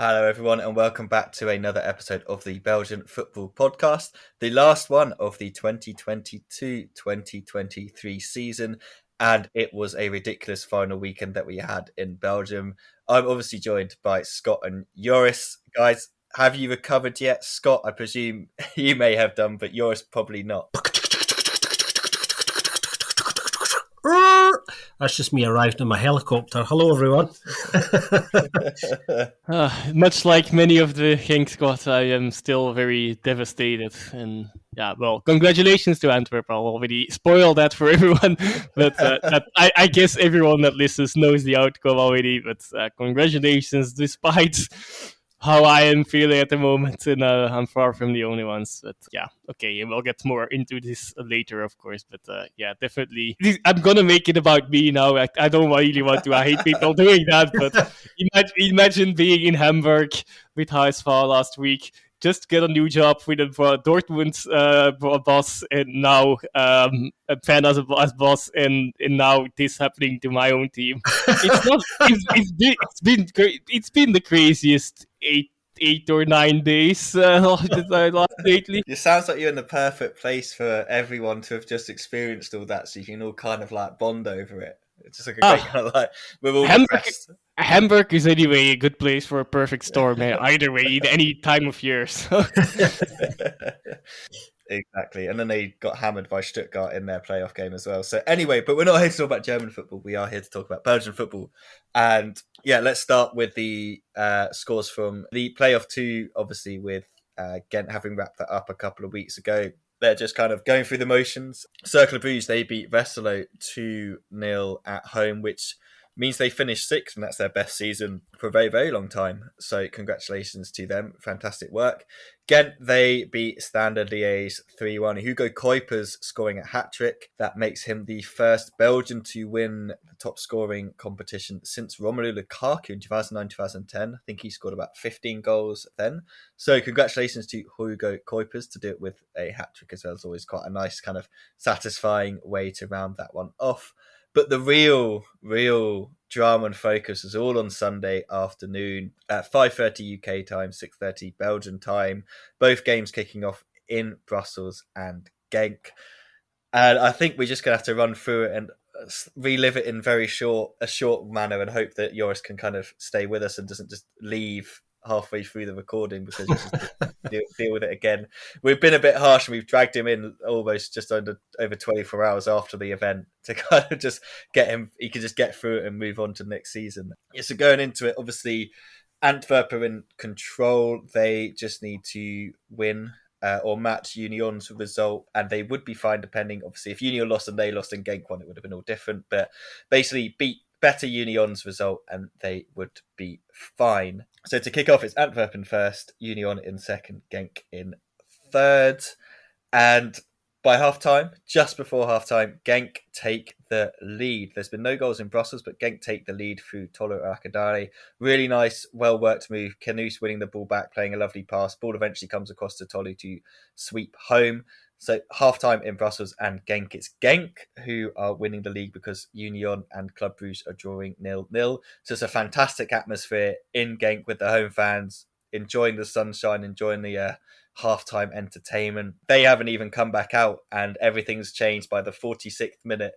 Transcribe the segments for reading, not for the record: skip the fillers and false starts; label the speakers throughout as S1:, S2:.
S1: Hello, everyone, and welcome back to another episode of the Belgian Football Podcast, the last one of the 2022-2023 season, and it was a ridiculous final weekend that we had in Belgium. I'm obviously joined by Scott and Joris. Guys, have you recovered yet? Scott, I presume you may have done, but Joris probably not.
S2: That's just me arrived in my helicopter. Hello, everyone.
S3: Much like many of the Genk squad, I am still very devastated. And congratulations to Antwerp. I'll already spoil that for everyone. But I guess everyone that listens knows the outcome already. But congratulations, despite how I am feeling at the moment, and I'm far from the only ones. But yeah, okay, we'll get more into this later, of course. But definitely, I'm gonna make it about me now. I don't really want to. I hate people doing that. But imagine being in Hamburg with Huisval last week. Just get a new job with a Dortmund boss, and now a fan as boss, and now this happening to my own team. It's not. It's been the craziest eight or 9 days lately.
S1: It sounds like you're in the perfect place for everyone to have just experienced all that, so you can all kind of like bond over it. It's just like a great kind of like we're all depressed.
S3: Hamburg is anyway a good place for a perfect storm, either way, in any time of year. So.
S1: Exactly. And then they got hammered by Stuttgart in their playoff game as well. So anyway, but we're not here to talk about German football. We are here to talk about Belgian football. And yeah, let's start with the scores from the playoff 2, obviously with Ghent having wrapped that up a couple of weeks ago. They're just kind of going through the motions. Cercle Bruges, they beat Westerlo 2-0 at home, which means they finished 6th, and that's their best season for a very, very long time. So congratulations to them. Fantastic work. Ghent, they beat Standard Liège 3-1. Hugo Kuipers scoring a hat-trick. That makes him the first Belgian to win the top scoring competition since Romelu Lukaku in 2009-2010. I think he scored about 15 goals then. So congratulations to Hugo Kuipers to do it with a hat-trick as well. It's always quite a nice kind of satisfying way to round that one off. But the real drama and focus is all on Sunday afternoon at 5:30 UK time, 6:30 Belgian time. Both games kicking off in Brussels and Genk. And I think we're just going to have to run through it and relive it in a short manner, and hope that Joris can kind of stay with us and doesn't just leave halfway through the recording because you just deal with it again. We've been a bit harsh and we've dragged him in almost just over 24 hours after the event to kind of just get him, he can just get through it and move on to next season. Yeah, so going into it, obviously Antwerp are in control. They just need to win or match Union's result, and they would be fine depending, obviously, if Union lost and they lost and Genk won, it would have been all different, but basically beat better Union's result and they would be fine. So to kick off, it's Antwerp in first, Union in second, Genk in third. And by half-time, just before half-time, Genk take the lead. There's been no goals in Brussels, but Genk take the lead through Tolo Akadari. Really nice, well-worked move. Canus winning the ball back, playing a lovely pass. Ball eventually comes across to Tolo to sweep home. So half-time in Brussels and Genk. It's Genk who are winning the league because Union and Club Brugge are drawing 0-0. So it's a fantastic atmosphere in Genk with the home fans enjoying the sunshine, enjoying the half-time entertainment. They haven't even come back out, and everything's changed by the 46th minute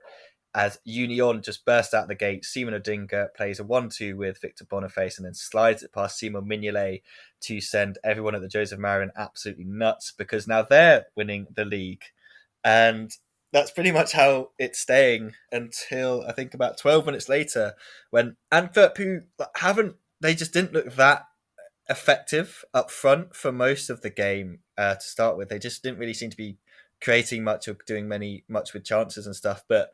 S1: as Union just burst out the gate. Simon Odinga plays a 1-2 with Victor Boniface and then slides it past Simon Mignolet to send everyone at the Joseph Marion absolutely nuts, because now they're winning the league. And that's pretty much how it's staying until I think about 12 minutes later, when Antwerp, who they just didn't look that effective up front for most of the game to start with. They just didn't really seem to be creating much or doing much with chances and stuff, but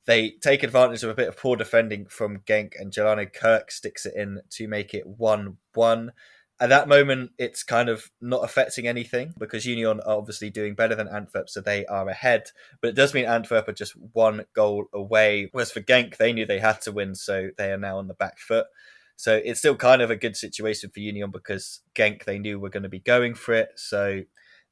S1: they take advantage of a bit of poor defending from Genk, and Jelano Kirk sticks it in to make it 1-1. At that moment, it's kind of not affecting anything because Union are obviously doing better than Antwerp, so they are ahead. But it does mean Antwerp are just 1 goal away. Whereas for Genk, they knew they had to win, so they are now on the back foot. So it's still kind of a good situation for Union because Genk, they knew were going to be going for it. So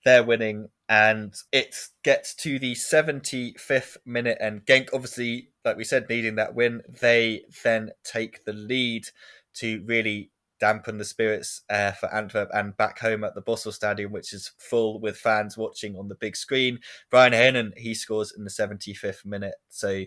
S1: they're winning, and it gets to the 75th minute, and Genk, obviously, like we said, needing that win, they then take the lead to really dampen the spirits for Antwerp, and back home at the Bossel Stadium, which is full with fans watching on the big screen. Brian Heinen, he scores in the 75th minute. So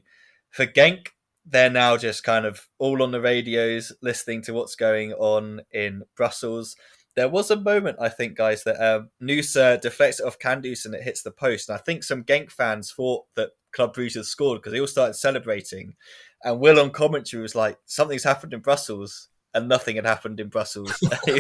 S1: for Genk, they're now just kind of all on the radios listening to what's going on in Brussels. There was a moment, I think, guys, that Nusa deflects it off Kandus and it hits the post. And I think some Genk fans thought that Club Brugge had scored because they all started celebrating. And Will on commentary was like, something's happened in Brussels, and nothing had happened in Brussels. They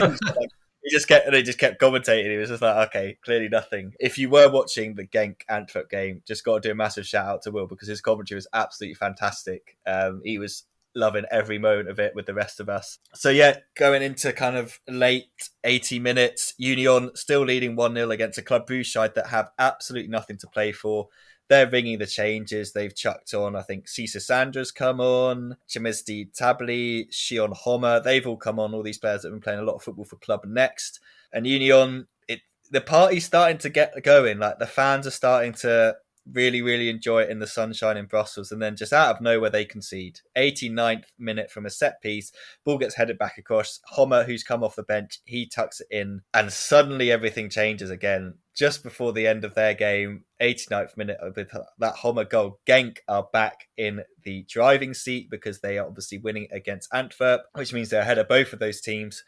S1: just kept commentating. He was just like, okay, clearly nothing. If you were watching the Genk Antwerp game, just got to do a massive shout out to Will because his commentary was absolutely fantastic. He was loving every moment of it with the rest of us. So yeah, going into kind of late 80 minutes, Union still leading 1-0 against a Club Brugge side that have absolutely nothing to play for. They're ringing the changes. They've chucked on, I think, Cesar Sandra's come on, Chemizdi Tabli, Shion Homer. They've all come on, all these players that have been playing a lot of football for Club Next. And Union, the party's starting to get going. Like, the fans are starting to really, really enjoy it in the sunshine in Brussels. And then just out of nowhere, they concede. 89th minute from a set piece. Ball gets headed back across. Homer, who's come off the bench, he tucks it in. And suddenly everything changes again. Just before the end of their game, 89th minute with that Homer goal, Genk are back in the driving seat because they are obviously winning against Antwerp, which means they're ahead of both of those teams.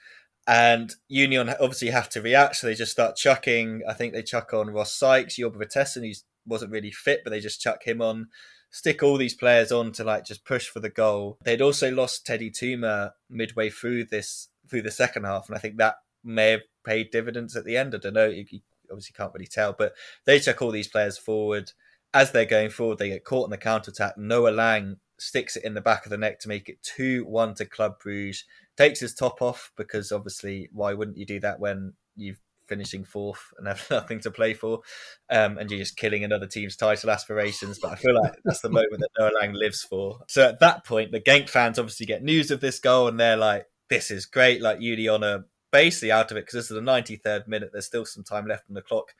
S1: And Union obviously have to react, so they just start chucking. I think they chuck on Ross Sykes, Jorba Vertessen, who wasn't really fit, but they just chuck him on, stick all these players on to like just push for the goal. They'd also lost Teddy Tuma midway through the second half, and I think that may have paid dividends at the end. I don't know. You obviously can't really tell, but they chuck all these players forward. As they're going forward, they get caught in the counter-attack. Noah Lang sticks it in the back of the neck to make it 2-1 to Club Brugge. Takes his top off because obviously why wouldn't you do that when you're finishing fourth and have nothing to play for, and you're just killing another team's title aspirations. But I feel like that's the moment that Noah Lang lives for. So at that point, the Genk fans obviously get news of this goal and they're like, this is great. Like, Union are basically out of it because this is the 93rd minute. There's still some time left on the clock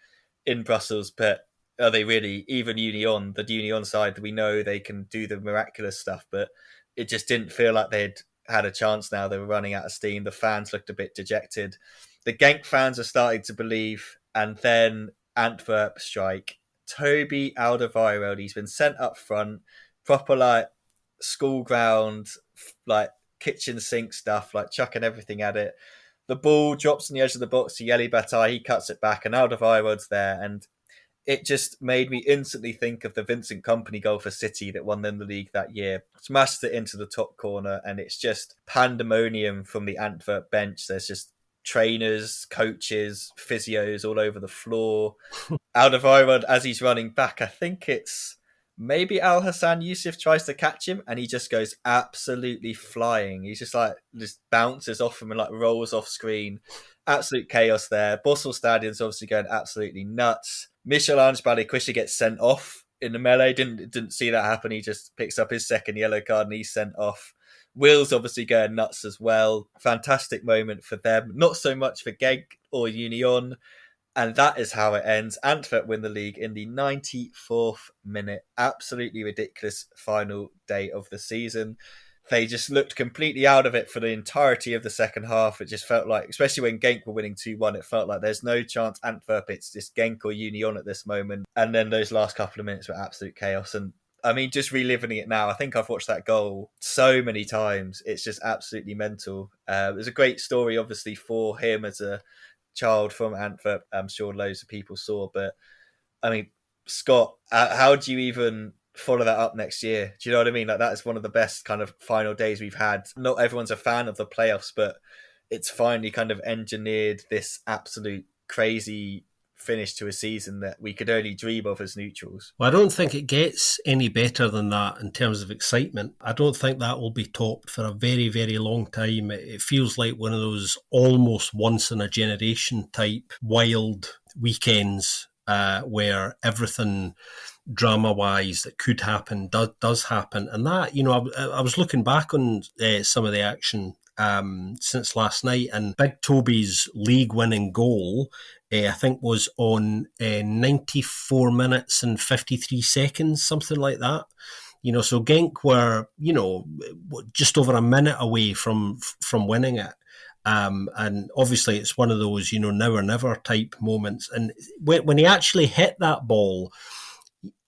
S1: in Brussels, but are they really? Even Union, the Union side, we know they can do the miraculous stuff, but it just didn't feel like they'd had a chance now. They were running out of steam. The fans looked a bit dejected. The Genk fans are starting to believe, and then Antwerp strike. Toby Alderweireld, he's been sent up front, proper like school ground, like kitchen sink stuff, like chucking everything at it. The ball drops on the edge of the box to Yeli Bataille. He cuts it back, and Alderweireld's there, and it just made me instantly think of the Vincent Kompany goal for City that won them the league that year. Smashed it into the top corner, and it's just pandemonium from the Antwerp bench. There's just trainers, coaches, physios all over the floor. Alderweireld, as he's running back, I think it's maybe Al Hassan Yusuf tries to catch him, and he just goes absolutely flying. He's just bounces off him and like rolls off screen. Absolute chaos there. Bossel Stadion's obviously going absolutely nuts. Michel-Ange Balikwisha gets sent off in the melee. Didn't see that happen. He just picks up his second yellow card and he's sent off. Will's obviously going nuts as well. Fantastic moment for them. Not so much for Genk or Union. And that is how it ends. Antwerp win the league in the 94th minute. Absolutely ridiculous final day of the season. They just looked completely out of it for the entirety of the second half. It just felt like, especially when Genk were winning 2-1, it felt like there's no chance Antwerp, it's just Genk or Union at this moment. And then those last couple of minutes were absolute chaos. And I mean, just reliving it now, I think I've watched that goal so many times. It's just absolutely mental. It was a great story, obviously, for him as a child from Antwerp. I'm sure loads of people saw. But, I mean, Scott, how do you even follow that up next year? Do you know what I mean? Like, that is one of the best kind of final days we've had. Not everyone's a fan of the playoffs, but it's finally kind of engineered this absolute crazy finish to a season that we could only dream of as neutrals.
S2: Well, I don't think it gets any better than that in terms of excitement. I don't think that will be topped for a very, very long time. It feels like one of those almost once in a generation type wild weekends where everything drama-wise that could happen does happen. And that, you know, I was looking back on some of the action since last night, and Big Toby's league-winning goal, I think, was on 94 minutes and 53 seconds, something like that. You know, so Genk were, you know, just over a minute away from winning it. And obviously it's one of those, now or never type moments. And when he actually hit that ball,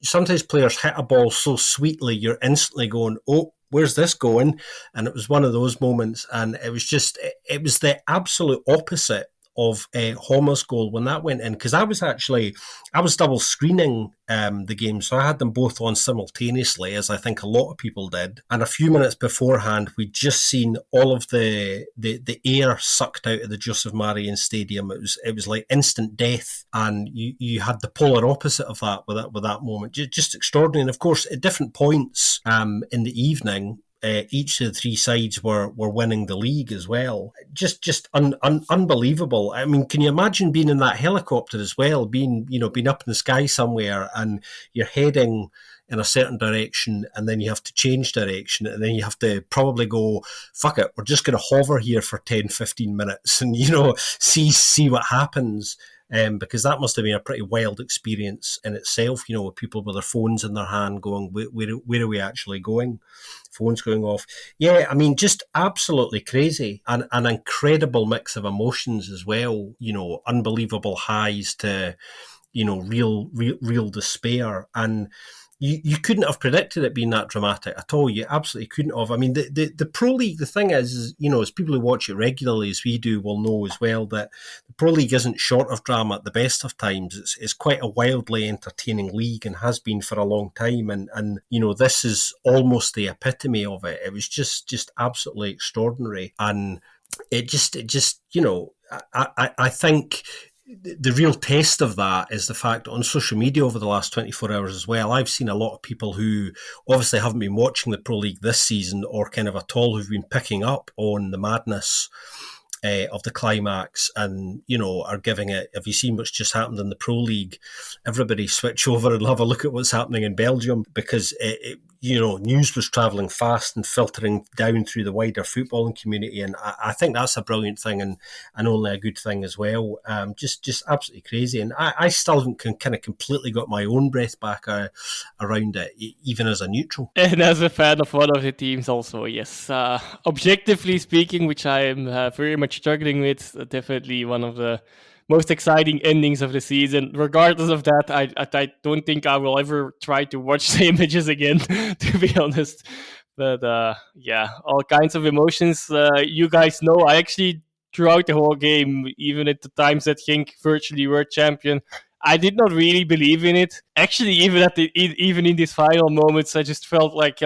S2: sometimes players hit a ball so sweetly, you're instantly going, oh, where's this going? And it was one of those moments. And it was the absolute opposite of Homer's goal when that went in, because I was double screening the game, so I had them both on simultaneously, as I think a lot of people did. And a few minutes beforehand, we'd just seen all of the air sucked out of the Joseph Marion Stadium. It was like instant death, and you had the polar opposite of that with that moment. Just extraordinary. And of course, at different points in the evening, each of the three sides were winning the league as well. Just unbelievable. I mean, can you imagine being in that helicopter as well, being up in the sky somewhere, and you're heading in a certain direction, and then you have to change direction, and then you have to probably go, fuck it, we're just going to hover here for 10-15 minutes and see what happens. Because that must have been a pretty wild experience in itself, with people with their phones in their hand going, where are we actually going? Phones going off. Yeah, I mean, just absolutely crazy, and an incredible mix of emotions as well, unbelievable highs to, real despair. And you couldn't have predicted it being that dramatic at all. You absolutely couldn't have. I mean, the Pro League, the thing is, as people who watch it regularly, as we do, will know as well, that the Pro League isn't short of drama at the best of times. It's quite a wildly entertaining league, and has been for a long time. And this is almost the epitome of it. It was just absolutely extraordinary. And it just I think the real test of that is the fact on social media over the last 24 hours as well. I've seen a lot of people who obviously haven't been watching the Pro League this season, or kind of at all, who've been picking up on the madness of the climax, and are giving it, have you seen what's just happened in the Pro League? Everybody switch over and have a look at what's happening in Belgium, because news was travelling fast and filtering down through the wider footballing community, and I think that's a brilliant thing, and only a good thing as well. Just absolutely crazy, and I still haven't kind of completely got my own breath back around it, even as a neutral.
S3: And as a fan of one of the teams also, yes. Objectively speaking, which I am very much struggling with, definitely one of the most exciting endings of the season. Regardless of that, I don't think I will ever try to watch the images again, to be honest. But all kinds of emotions. You guys know, I actually, throughout the whole game, even at the times that Genk virtually were champion, I did not really believe in it. Actually, even in these final moments, I just felt like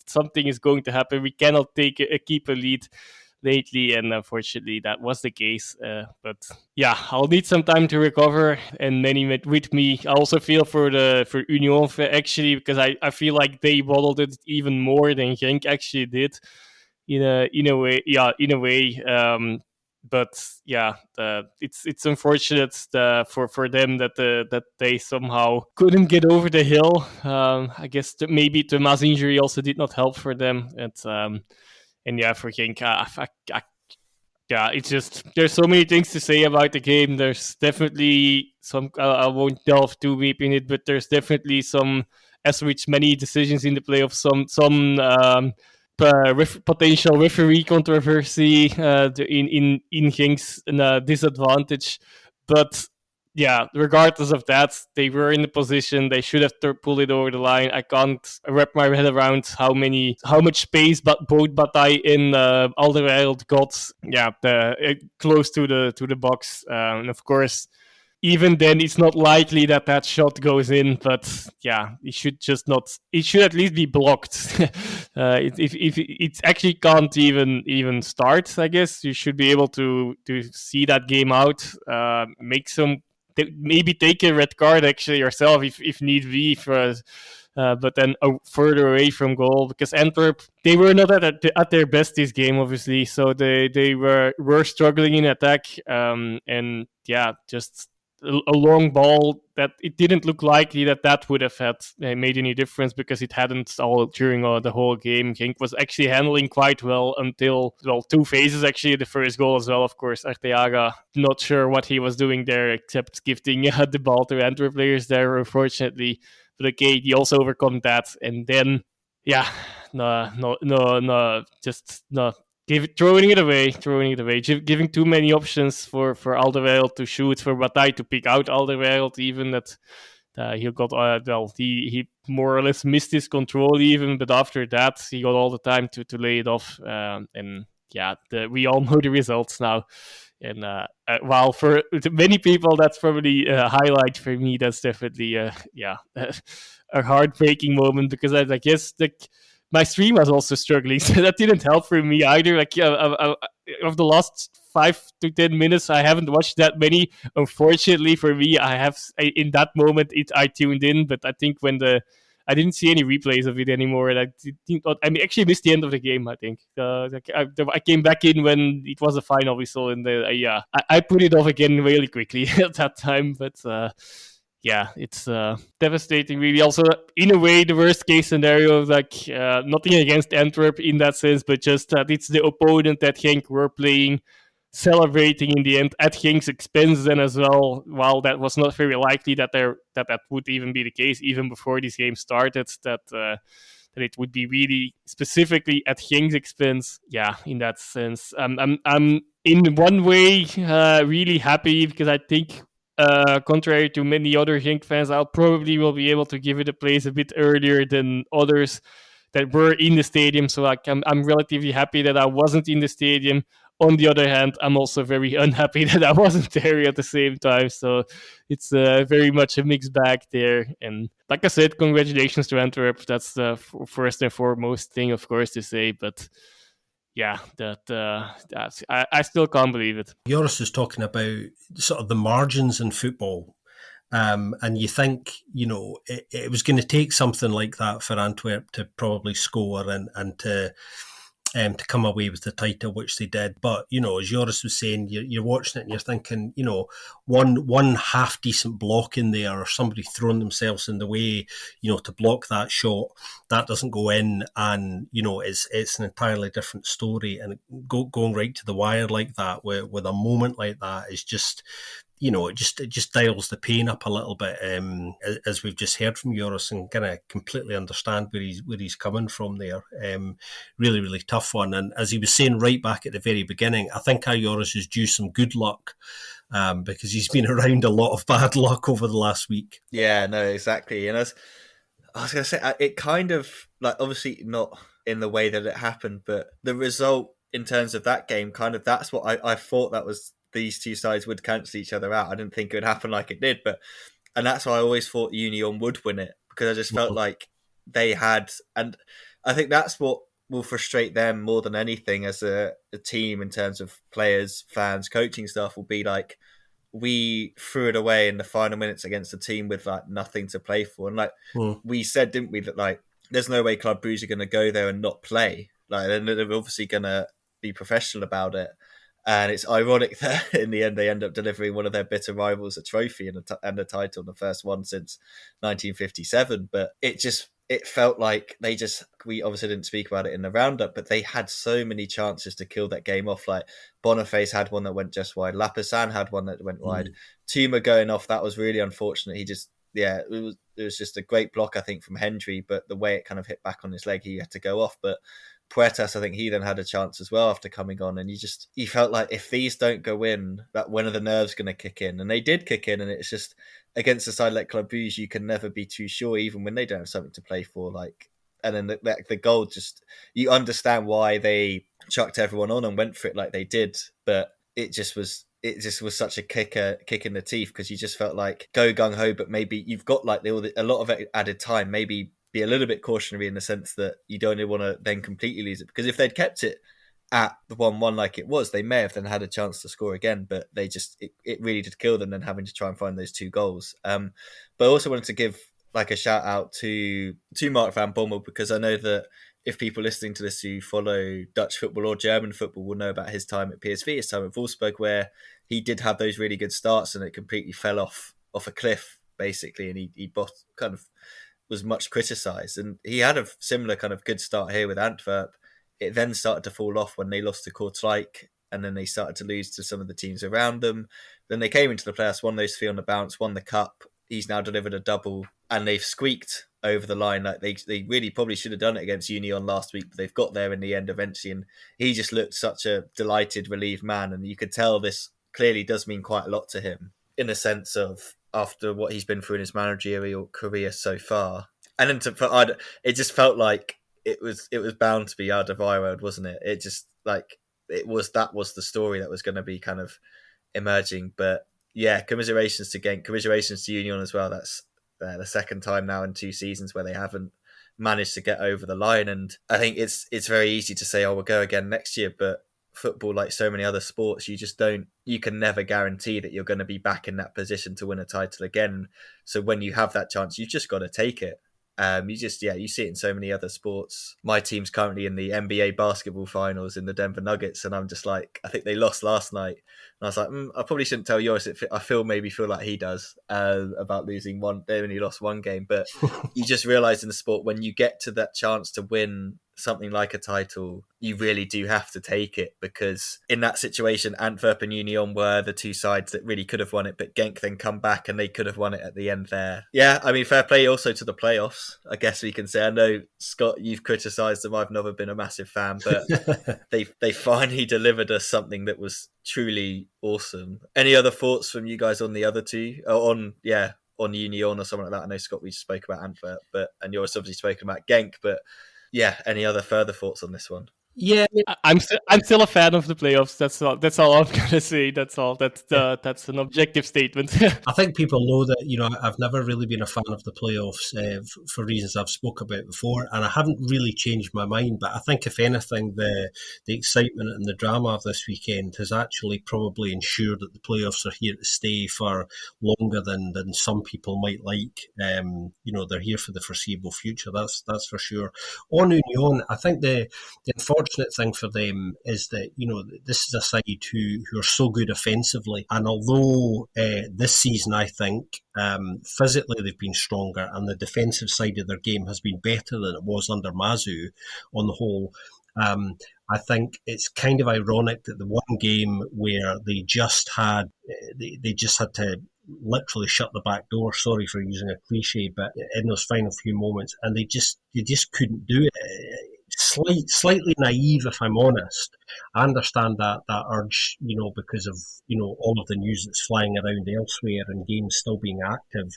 S3: something is going to happen. We cannot keep a lead lately, and unfortunately that was the case. But yeah, I'll need some time to recover, and many with me. I also feel for Union actually, because I feel like they bottled it even more than Genk actually did in a way. But yeah, it's unfortunate for them that they somehow couldn't get over the hill. I guess maybe Thomas' injury also did not help for them. And yeah, for Genk, it's just, there's so many things to say about the game. There's definitely some, I won't delve too deep in it, but there's definitely some, as with many decisions in the playoffs, some potential referee controversy in Genk's disadvantage. But yeah, regardless of that, they were in the position. They should have pulled it over the line. I can't wrap my head around how much space both Bataille and Alderweireld got. Yeah, close to the box, and of course, even then, it's not likely that shot goes in. But yeah, it should at least be blocked. If it actually can't even start, I guess you should be able to see that game out. Maybe take a red card actually yourself if need be, but then further away from goal, because Antwerp, they were not at their best this game, obviously, so they were struggling in attack, and yeah, just a long ball that it didn't look likely that would have made any difference, because it hadn't all during the whole game. Genk was actually handling quite well until, two phases actually, the first goal as well, of course. Arteaga, not sure what he was doing there except gifting the ball to Antwerp players there, unfortunately. But okay, he also overcome that, and then yeah, no, just no. throwing it away, giving too many options for Alderweireld to shoot, for Bataille to pick out Alderweireld, even that he got he more or less missed his control even, but after that he got all the time to lay it off, and yeah, we all know the results now. And while for many people that's probably a highlight, for me that's definitely a heartbreaking moment, because I guess my stream was also struggling, so that didn't help for me either. Like of the last 5 to 10 minutes, I haven't watched that many. Unfortunately for me, in that moment I tuned in, but I think I didn't see any replays of it anymore. And I actually missed the end of the game, I think. I came back in when it was a final whistle, and I put it off again really quickly at that time. But it's devastating, really. Also, in a way, the worst case scenario, like nothing against Antwerp in that sense, but just that it's the opponent that Genk were playing, celebrating in the end at Genk's expense then as well, while that was not very likely that would even be the case even before this game started, that it would be really specifically at Genk's expense. Yeah, in that sense, I'm in one way really happy, because I think contrary to many other Genk fans, I'll probably will be able to give it a place a bit earlier than others that were in the stadium. So I'm relatively happy that I wasn't in the stadium. On the other hand, I'm also very unhappy that I wasn't there at the same time. So it's very much a mixed bag there. And like I said, congratulations to Antwerp. That's the first and foremost thing, of course, to say. But yeah, I still can't believe it.
S2: Joris is talking about sort of the margins in football. And you think, it was going to take something like that for Antwerp to probably score and to come away with the title, which they did. But, as Joris was saying, you're watching it and you're thinking, one half decent block in there, or somebody throwing themselves in the way, to block that shot, that doesn't go in, and, it's an entirely different story. And going right to the wire like that, with a moment like that, is just... it just dials the pain up a little bit, as we've just heard from Joris, and kind of completely understand where he's coming from there. Really, really tough one. And as he was saying right back at the very beginning, I think Joris is due some good luck, because he's been around a lot of bad luck over the last week.
S1: Yeah, no, exactly. And I was going to say, it kind of, like, obviously not in the way that it happened, but the result in terms of that game, kind of, that's what I thought that was, these two sides would cancel each other out. I didn't think it would happen like it did, and that's why I always thought Union would win it, because I just felt like they had, and I think that's what will frustrate them more than anything as a team in terms of players, fans, coaching staff, will be like, we threw it away in the final minutes against a team with like nothing to play for. And like we said, didn't we, that like there's no way Club Brugge are going to go there and not play. Like they're obviously going to be professional about it. And it's ironic that in the end they end up delivering one of their bitter rivals a trophy and a title, the first one since 1957. But it felt like we obviously didn't speak about it in the roundup, but they had so many chances to kill that game off. Like Boniface had one that went just wide. Lapissan had one that went wide. Tuma going off, that was really unfortunate. It was just a great block, I think, from Hendry, but the way it kind of hit back on his leg, he had to go off. But Puertas, I think he then had a chance as well after coming on, and you felt like if these don't go in, that when are the nerves going to kick in? And they did kick in, and it's just against a side like Club Brugge, you can never be too sure, even when they don't have something to play for. Like, and then the goal, just you understand why they chucked everyone on and went for it like they did, but it just was such a kick in the teeth, because you just felt like go gung ho, but maybe you've got like a lot of added time, maybe be a little bit cautionary in the sense that you don't want to then completely lose it, because if they'd kept it at the 1-1 like it was, they may have then had a chance to score again, but they just it really did kill them then having to try and find those two goals. But I also wanted to give like a shout out to Mark van Bommel, because I know that if people listening to this who follow Dutch football or German football will know about his time at PSV, his time at Wolfsburg, where he did have those really good starts and it completely fell off a cliff basically, and he kind of was much criticised, and he had a similar kind of good start here with Antwerp. It then started to fall off when they lost to Kortrijk, and then they started to lose to some of the teams around them. Then they came into the playoffs, won those three on the bounce, won the cup. He's now delivered a double, and they've squeaked over the line. Like they really probably should have done it against Union last week, but they've got there in the end eventually. And he just looked such a delighted, relieved man, and you could tell this clearly does mean quite a lot to him in a sense of after what he's been through in his managerial career so far. And then it just felt like it was bound to be Alderweireld, wasn't it? It just like that was the story that was going to be kind of emerging. But yeah, commiserations to Genk, commiserations to Union as well. That's the second time now in 2 seasons where they haven't managed to get over the line. And I think it's very easy to say, oh, we'll go again next year. But football, like so many other sports, you can never guarantee that you're going to be back in that position to win a title again. So when you have that chance, you've just got to take it. You see it in so many other sports. My team's currently in the NBA basketball finals in the Denver Nuggets, and I'm just like, I think they lost last night. And I was like, I probably shouldn't tell Joris. I feel like he does about losing one. They only lost one game, but you just realise in the sport when you get to that chance to win something like a title, you really do have to take it, because in that situation, Antwerp and Union were the two sides that really could have won it, but Genk then come back and they could have won it at the end there. Yeah, I mean, fair play also to the playoffs, I guess we can say. I know, Scott, you've criticised them. I've never been a massive fan, but they finally delivered us something that was truly awesome. Any other thoughts from you guys on the other two? On Union or something like that? I know, Scott, we spoke about Antwerp, and you're obviously spoken about Genk, but yeah, any other further thoughts on this one?
S2: Yeah,
S3: I'm still a fan of the playoffs. That's all I'm gonna say. That's all. That's an objective statement.
S2: I think people know that I've never really been a fan of the playoffs for reasons I've spoke about before, and I haven't really changed my mind. But I think if anything, the excitement and the drama of this weekend has actually probably ensured that the playoffs are here to stay for longer than some people might like. They're here for the foreseeable future. That's for sure. On Union, I think the unfortunate thing for them is that this is a side who are so good offensively, and although this season I think physically they've been stronger and the defensive side of their game has been better than it was under Mazu on the whole, I think it's kind of ironic that the one game where they just had to literally shut the back door, sorry for using a cliche, but in those final few moments, and they just couldn't do it. Slightly naive, if I'm honest. I understand that urge, because of all of the news that's flying around elsewhere and games still being active.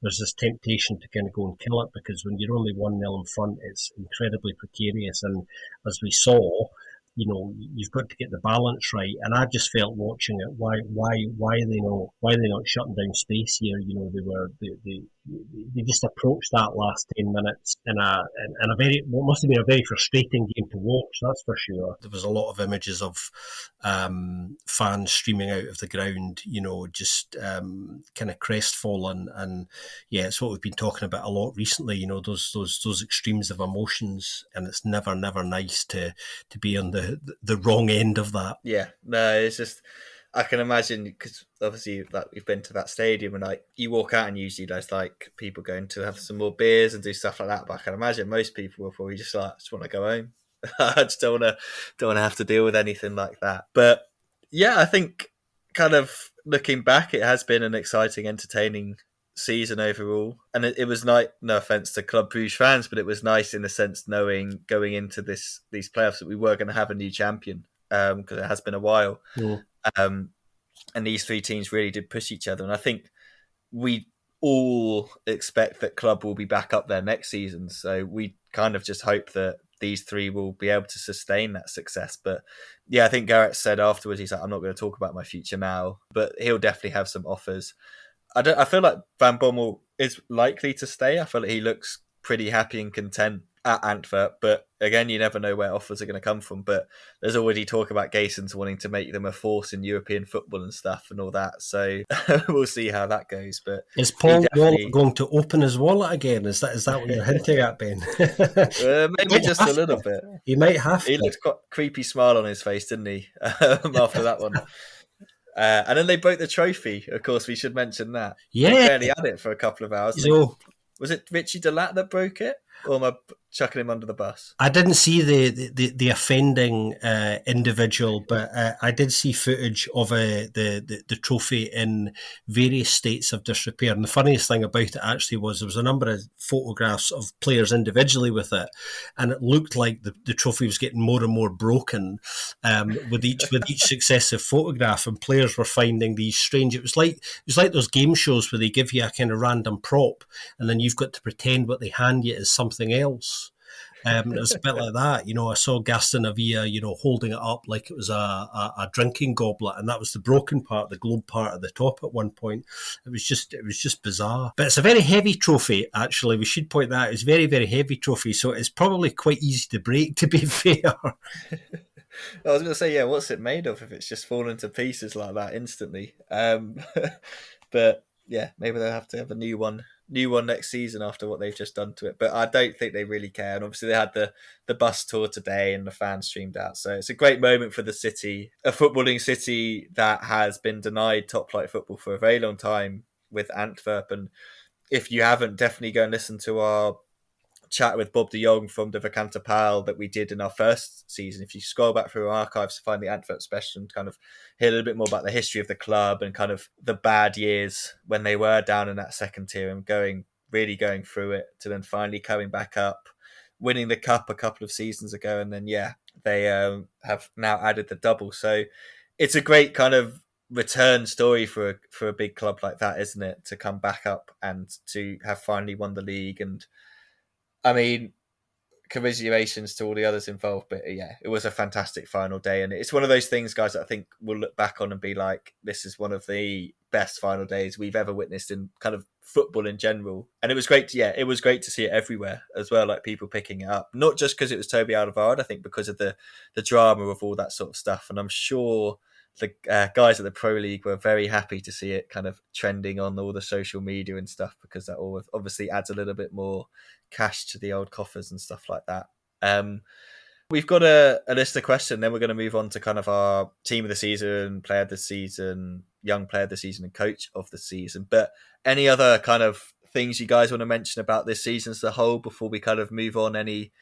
S2: There's this temptation to kind of go and kill it, because when you're only 1-0 in front, it's incredibly precarious. And as we saw, you've got to get the balance right. And I just felt watching it, why are they not shutting down space here? They just approached that last 10 minutes in a very, what must have been a very frustrating game to watch, that's for sure. There was a lot of images of fans streaming out of the ground, just kind of crestfallen, and yeah, it's what we've been talking about a lot recently, those extremes of emotions, and it's never nice to be on the wrong end of that.
S1: Yeah, no, it's just, I can imagine, because obviously like we've been to that stadium and like you walk out and usually there's like people going to have some more beers and do stuff like that, but I can imagine most people will probably just want to go home. I just don't want to have to deal with anything like that. But yeah, I think kind of looking back, it has been an exciting, entertaining season overall, and it was nice. No offense to Club Brugge fans, but it was nice in the sense knowing going into these playoffs that we were going to have a new champion, because it has been a while.
S2: Yeah.
S1: And these three teams really did push each other, and I think we all expect that Club will be back up there next season. So we kind of just hope that these three will be able to sustain that success. But yeah, I think Garrett said afterwards, he's like, I'm not going to talk about my future now, but he'll definitely have some offers. I feel like Van Bommel is likely to stay. I feel like he looks pretty happy and content at Antwerp, but again, you never know where offers are going to come from. But there's already talk about Gayson's wanting to make them a force in European football and stuff and all that. So we'll see how that goes. But
S2: is Paul going to open his wallet again? Is that what you're hinting at, Ben?
S1: Maybe just a little bit.
S2: He might have.
S1: He looked quite a creepy smile on his face, didn't he? After that one. And then they broke the trophy. Of course, we should mention that.
S2: Yeah,
S1: they barely had it for a couple of hours.
S2: So,
S1: was it Richie Delat that broke it, or am I chucking him under the bus.
S2: I didn't see the offending individual, but I did see footage of the trophy in various states of disrepair. And the funniest thing about it actually was there was a number of photographs of players individually with it, and it looked like the trophy was getting more and more broken with each successive photograph. And players were finding these strange. It was like those game shows where they give you a kind of random prop, and then you've got to pretend what they hand you is something else. It was a bit like that. I saw Gaston Avilla, holding it up like it was a drinking goblet, and that was the broken part, the globe part at the top at one point. It was just bizarre. But it's a very heavy trophy, actually. We should point that out. It's a very, very heavy trophy, so it's probably quite easy to break, to be fair.
S1: I was going to say, yeah, what's it made of if it's just fallen to pieces like that instantly? But yeah, maybe they'll have to have a new one next season after what they've just done to it. But I don't think they really care. And obviously they had the bus tour today and the fans streamed out. So it's a great moment for the city, a footballing city that has been denied top flight football for a very long time with Antwerp. And if you haven't, definitely go and listen to our chat with Bob de Jong from the Vakanta Pal that we did in our first season. If you scroll back through our archives to find the Antwerp special and kind of hear a little bit more about the history of the club and kind of the bad years when they were down in that second tier and going through it to then finally coming back up, winning the cup a couple of seasons ago, and then they have now added the double. So it's a great kind of return story for a big club like that, isn't it? To come back up and to have finally won the league. And I mean, commiserations to all the others involved, but yeah, it was a fantastic final day, and it's one of those things, guys, that I think we'll look back on and be like, this is one of the best final days we've ever witnessed in kind of football in general. And it was great to see it everywhere as well, like people picking it up, not just because it was Toby Alderweireld, I think because of the drama of all that sort of stuff. And I'm sure the guys at the Pro League were very happy to see it kind of trending on all the social media and stuff, because that all obviously adds a little bit more cash to the old coffers and stuff like that. We've got a list of questions, then we're going to move on to kind of our team of the season, player of the season, young player of the season, and coach of the season. But any other kind of things you guys want to mention about this season as a whole before we kind of move on? Any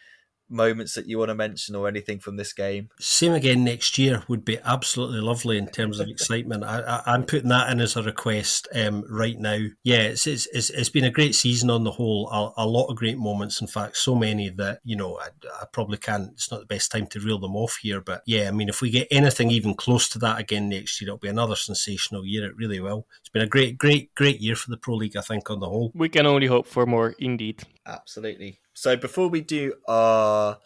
S1: moments that you want to mention or anything from this game?
S2: Same again next year would be absolutely lovely in terms of excitement. I'm putting that in as a request right now. Yeah, it's been a great season on the whole. A lot of great moments. In fact, so many that I probably can't. It's not the best time to reel them off here. But yeah, I mean, if we get anything even close to that again next year, it'll be another sensational year. It really will. It's been a great year for the Pro League, I think, on the whole.
S3: We can only hope for more, indeed.
S1: Absolutely. So before we do our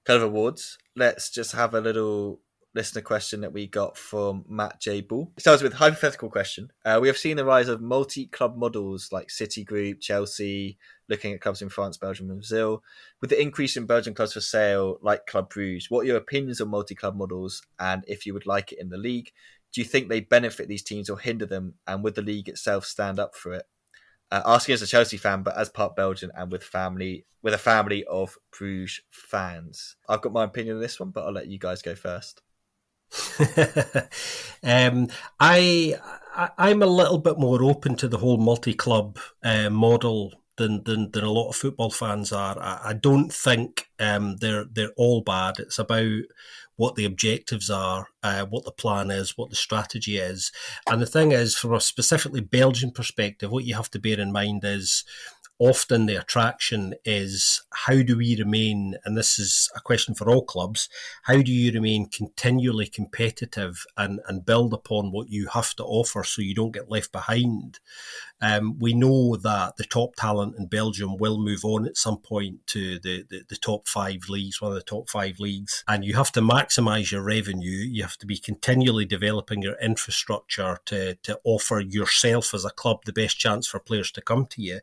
S1: kind of awards, let's just have a little listener question that we got from Matt J. Bull. It starts with hypothetical question. We have seen the rise of multi-club models like City Group, Chelsea, looking at clubs in France, Belgium and Brazil. With the increase in Belgian clubs for sale, like Club Bruges, what are your opinions on multi-club models, and if you would like it in the league? Do you think they benefit these teams or hinder them, and would the league itself stand up for it? Asking as a Chelsea fan, but as part Belgian and with a family of Bruges fans. I've got my opinion on this one, but I'll let you guys go first.
S2: I'm a little bit more open to the whole multi-club model than a lot of football fans are. I don't think they're all bad. It's about what the objectives are, what the plan is, what the strategy is. And the thing is, from a specifically Belgian perspective, what you have to bear in mind is often the attraction is how do we remain, and this is a question for all clubs, how do you remain continually competitive and build upon what you have to offer so you don't get left behind? We know that the top talent in Belgium will move on at some point to the top 5 leagues, one of the top 5 leagues, and you have to maximise your revenue. You have to be continually developing your infrastructure to offer yourself as a club the best chance for players to come to you.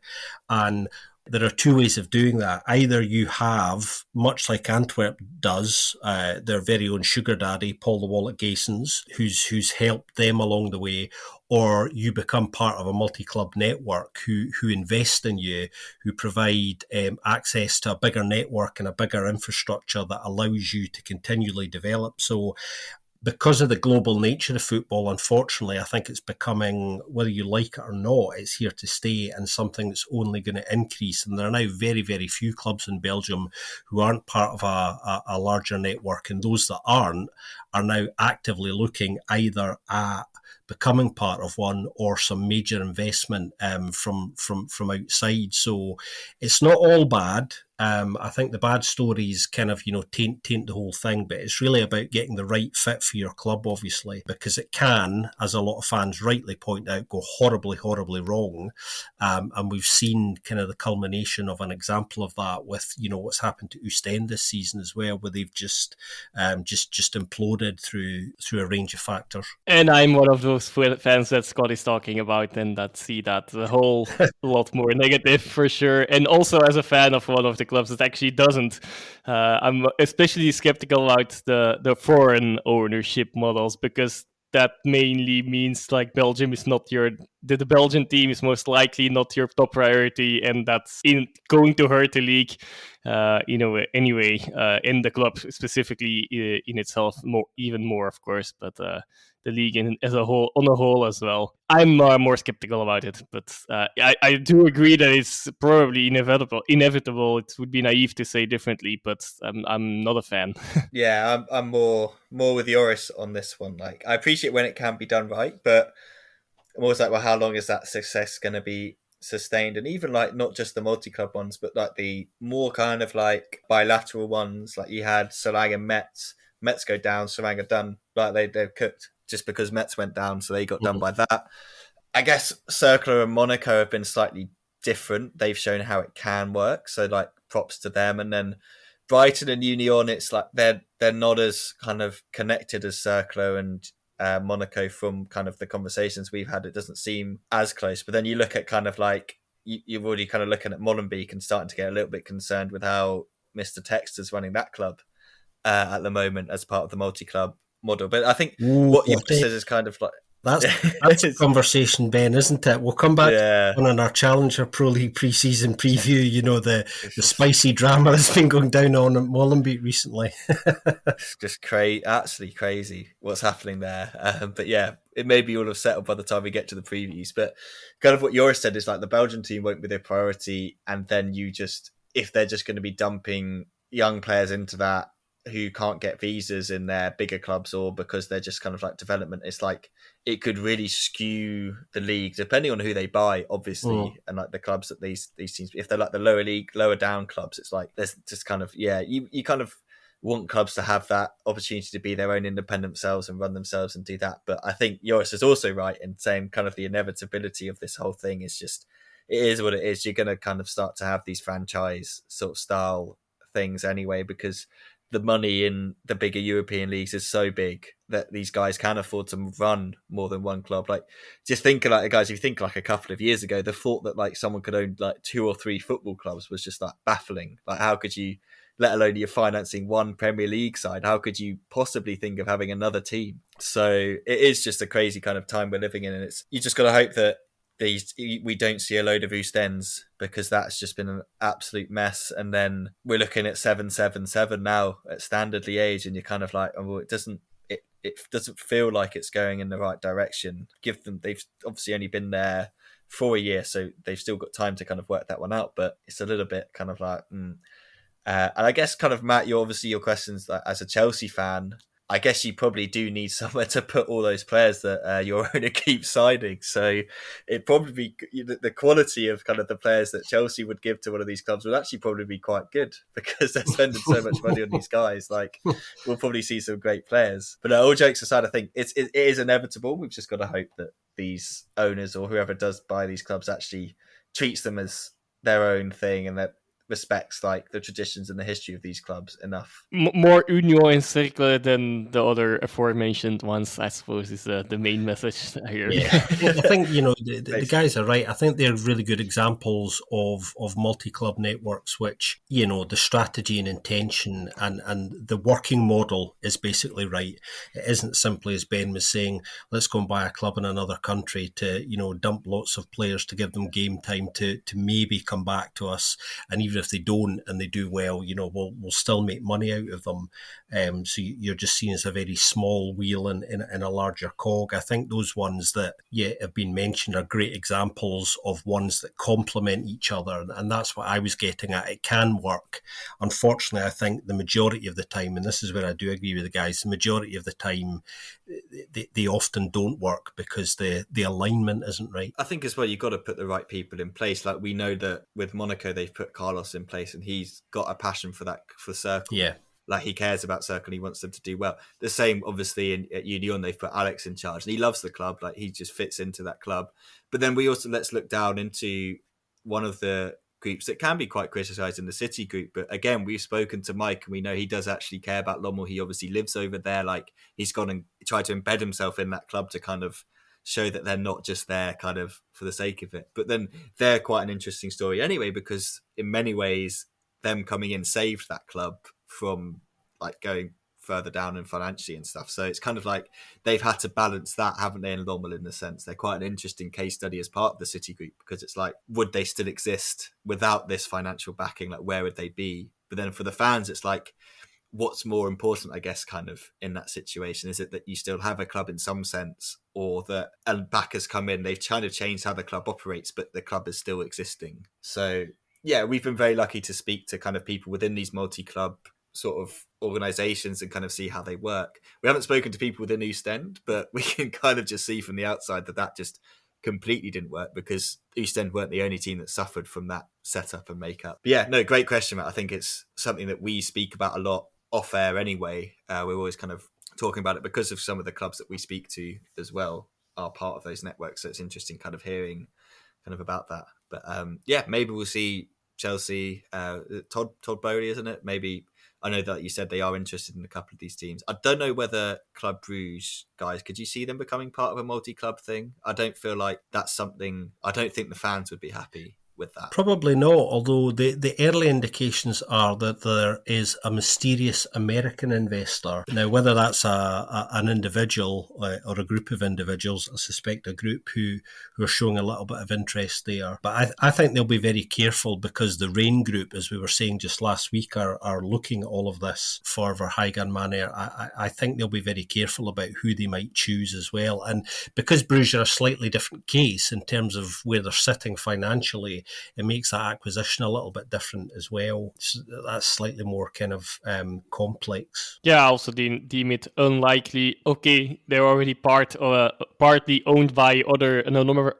S2: And there are 2 ways of doing that. Either you have, much like Antwerp does, their very own sugar daddy, Paul the Wallet Gaysons, who's helped them along the way, or you become part of a multi-club network who invest in you, who provide access to a bigger network and a bigger infrastructure that allows you to continually develop. So because of the global nature of football, unfortunately, I think it's becoming, whether you like it or not, it's here to stay and something that's only going to increase. And there are now very, very few clubs in Belgium who aren't part of a larger network. And those that aren't are now actively looking either at becoming part of one or some major investment from outside. So it's not all bad. I think the bad stories kind of, taint the whole thing, but it's really about getting the right fit for your club, obviously, because it can, as a lot of fans rightly point out, go horribly, horribly wrong. And we've seen kind of the culmination of an example of that with, what's happened to Ostend this season as well, where they've just imploded through a range of factors.
S3: And I'm one of those fans that Scott is talking about and that see that a whole lot more negative for sure. And also as a fan of one of the clubs that actually doesn't, I'm especially skeptical about the foreign ownership models, because that mainly means like Belgium is not the Belgian team is most likely not your top priority, and that's going to hurt the league, anyway, in the club specifically in itself, even more, of course, but the league as a whole, on a whole as well. I'm more skeptical about it, but I do agree that it's probably inevitable. It would be naive to say differently, but I'm not a fan.
S1: Yeah, I'm more with Joris on this one. Like, I appreciate when it can be done right, but I'm always like, well, how long is that success going to be sustained? And even like not just the multi-club ones, but like the more kind of like bilateral ones, like you had Solang and Metz. Metz go down, Solang are done. Like they're cooked just because Metz went down, so they got done by that. I guess Cercle and Monaco have been slightly different. They've shown how it can work, so like props to them. And then Brighton and Union, it's like they're not as kind of connected as Cercle and Monaco from kind of the conversations we've had. It doesn't seem as close. But then you look at kind of like you're already kind of looking at Molenbeek and starting to get a little bit concerned with how Mr. Textor's running that club at the moment as part of the multi-club model. But I think what you said is kind of like
S2: that's a conversation, Ben, isn't it? We'll come back on our Challenger Pro League pre-season preview. The spicy drama that's been going down on at Molenbeek recently.
S1: It's just absolutely crazy what's happening there. But yeah, it may be all have settled by the time we get to the previews. But kind of what Joris said is like the Belgian team won't be their priority, and then if they're just going to be dumping young players into that who can't get visas in their bigger clubs, or because they're just kind of like development, it's like it could really skew the league depending on who they buy, obviously. And like the clubs that these teams, if they're like the lower league, lower down clubs, it's like there's just kind of you kind of want clubs to have that opportunity to be their own independent selves and run themselves and do that. But I think Joris is also right in saying kind of the inevitability of this whole thing is just, it is what it is. You're going to kind of start to have these franchise sort of style things anyway, because the money in the bigger European leagues is so big that these guys can afford to run more than one club. Like, just think like, guys, if you think like a couple of years ago, the thought that like someone could own like 2 or 3 football clubs was just like baffling. Like, how could you, let alone you're financing one Premier League side, how could you possibly think of having another team? So it is just a crazy kind of time we're living in, and you just got to hope that we don't see a load of Oostends, because that's just been an absolute mess. And then we're looking at 7-7-7 now at standard Liège, and you're kind of like, oh, it doesn't feel like it's going in the right direction. They've obviously only been there for a year, so they've still got time to kind of work that one out, but it's a little bit kind of like and I guess kind of, Matt, your questions, like, as a Chelsea fan, I guess you probably do need somewhere to put all those players that your owner keeps signing. So it probably the quality of kind of the players that Chelsea would give to one of these clubs would actually probably be quite good, because they're spending so much money on these guys. Like, we'll probably see some great players. But all jokes aside, I think it is inevitable. We've just got to hope that these owners or whoever does buy these clubs actually treats them as their own thing, and that respects like the traditions and the history of these clubs enough.
S3: More Union and Cercle than the other aforementioned ones, I suppose, is the main message here.
S2: Yeah. I think the guys are right. I think they're really good examples of multi-club networks, which the strategy and intention and the working model is basically right. It isn't simply, as Ben was saying, let's go and buy a club in another country to dump lots of players to give them game time to maybe come back to us, and even even if they don't and they do well, we'll still make money out of them. So you're just seen as a very small wheel in a larger cog. I think those ones that have been mentioned are great examples of ones that complement each other, and that's what I was getting at. It can work. Unfortunately, I think the majority of the time, and this is where I do agree with the guys, the majority of the time they often don't work because the alignment isn't right.
S1: I think as well, you've got to put the right people in place. Like we know that with Monaco, they've put Carlos in place and he's got a passion for Circle.
S2: Yeah.
S1: Like he cares about Circle and he wants them to do well. The same, obviously, at Union, they've put Alex in charge and he loves the club. Like he just fits into that club. But then let's look down into one of the groups that can be quite criticised in the City group. But again, we've spoken to Mike and we know he does actually care about Lommel. He obviously lives over there. Like he's gone and tried to embed himself in that club to kind of show that they're not just there kind of for the sake of it. But then they're quite an interesting story anyway, because in many ways, them coming in saved that club from like going further down and financially and stuff. So it's kind of like they've had to balance that, haven't they, in Lommel in the sense. They're quite an interesting case study as part of the City group because it's like, would they still exist without this financial backing? Like where would they be? But then for the fans, it's like, what's more important, I guess, kind of in that situation? Is it that you still have a club in some sense, or that backers come in, they've kind of changed how the club operates, but the club is still existing? So yeah, we've been very lucky to speak to kind of people within these multi-club sort of organisations and kind of see how they work. We haven't spoken to people within East End, but we can kind of just see from the outside that just completely didn't work because East End weren't the only team that suffered from that setup and makeup. But yeah, no, great question, Matt. I think it's something that we speak about a lot off air anyway. We're always kind of talking about it because of some of the clubs that we speak to as well are part of those networks. So it's interesting kind of hearing kind of about that. But yeah, maybe we'll see Chelsea, Todd Bowley, isn't it? Maybe. I know that you said they are interested in a couple of these teams. I don't know whether Club Brugge, guys, could you see them becoming part of a multi-club thing? I don't feel like that's something. I don't think the fans would be happy with that.
S2: Probably not, although the early indications are that there is a mysterious American investor. Now, whether that's an individual or a group of individuals, I suspect a group who are showing a little bit of interest there. But I think they'll be very careful because the Rain Group, as we were saying just last week, are looking at all of this for Verhaeghe Manor. I think they'll be very careful about who they might choose as well. And because Bruges are a slightly different case in terms of where they're sitting financially, it makes that acquisition a little bit different as well. So that's slightly more kind of complex.
S3: Yeah, I also deem it unlikely. Okay, they're already partly owned by another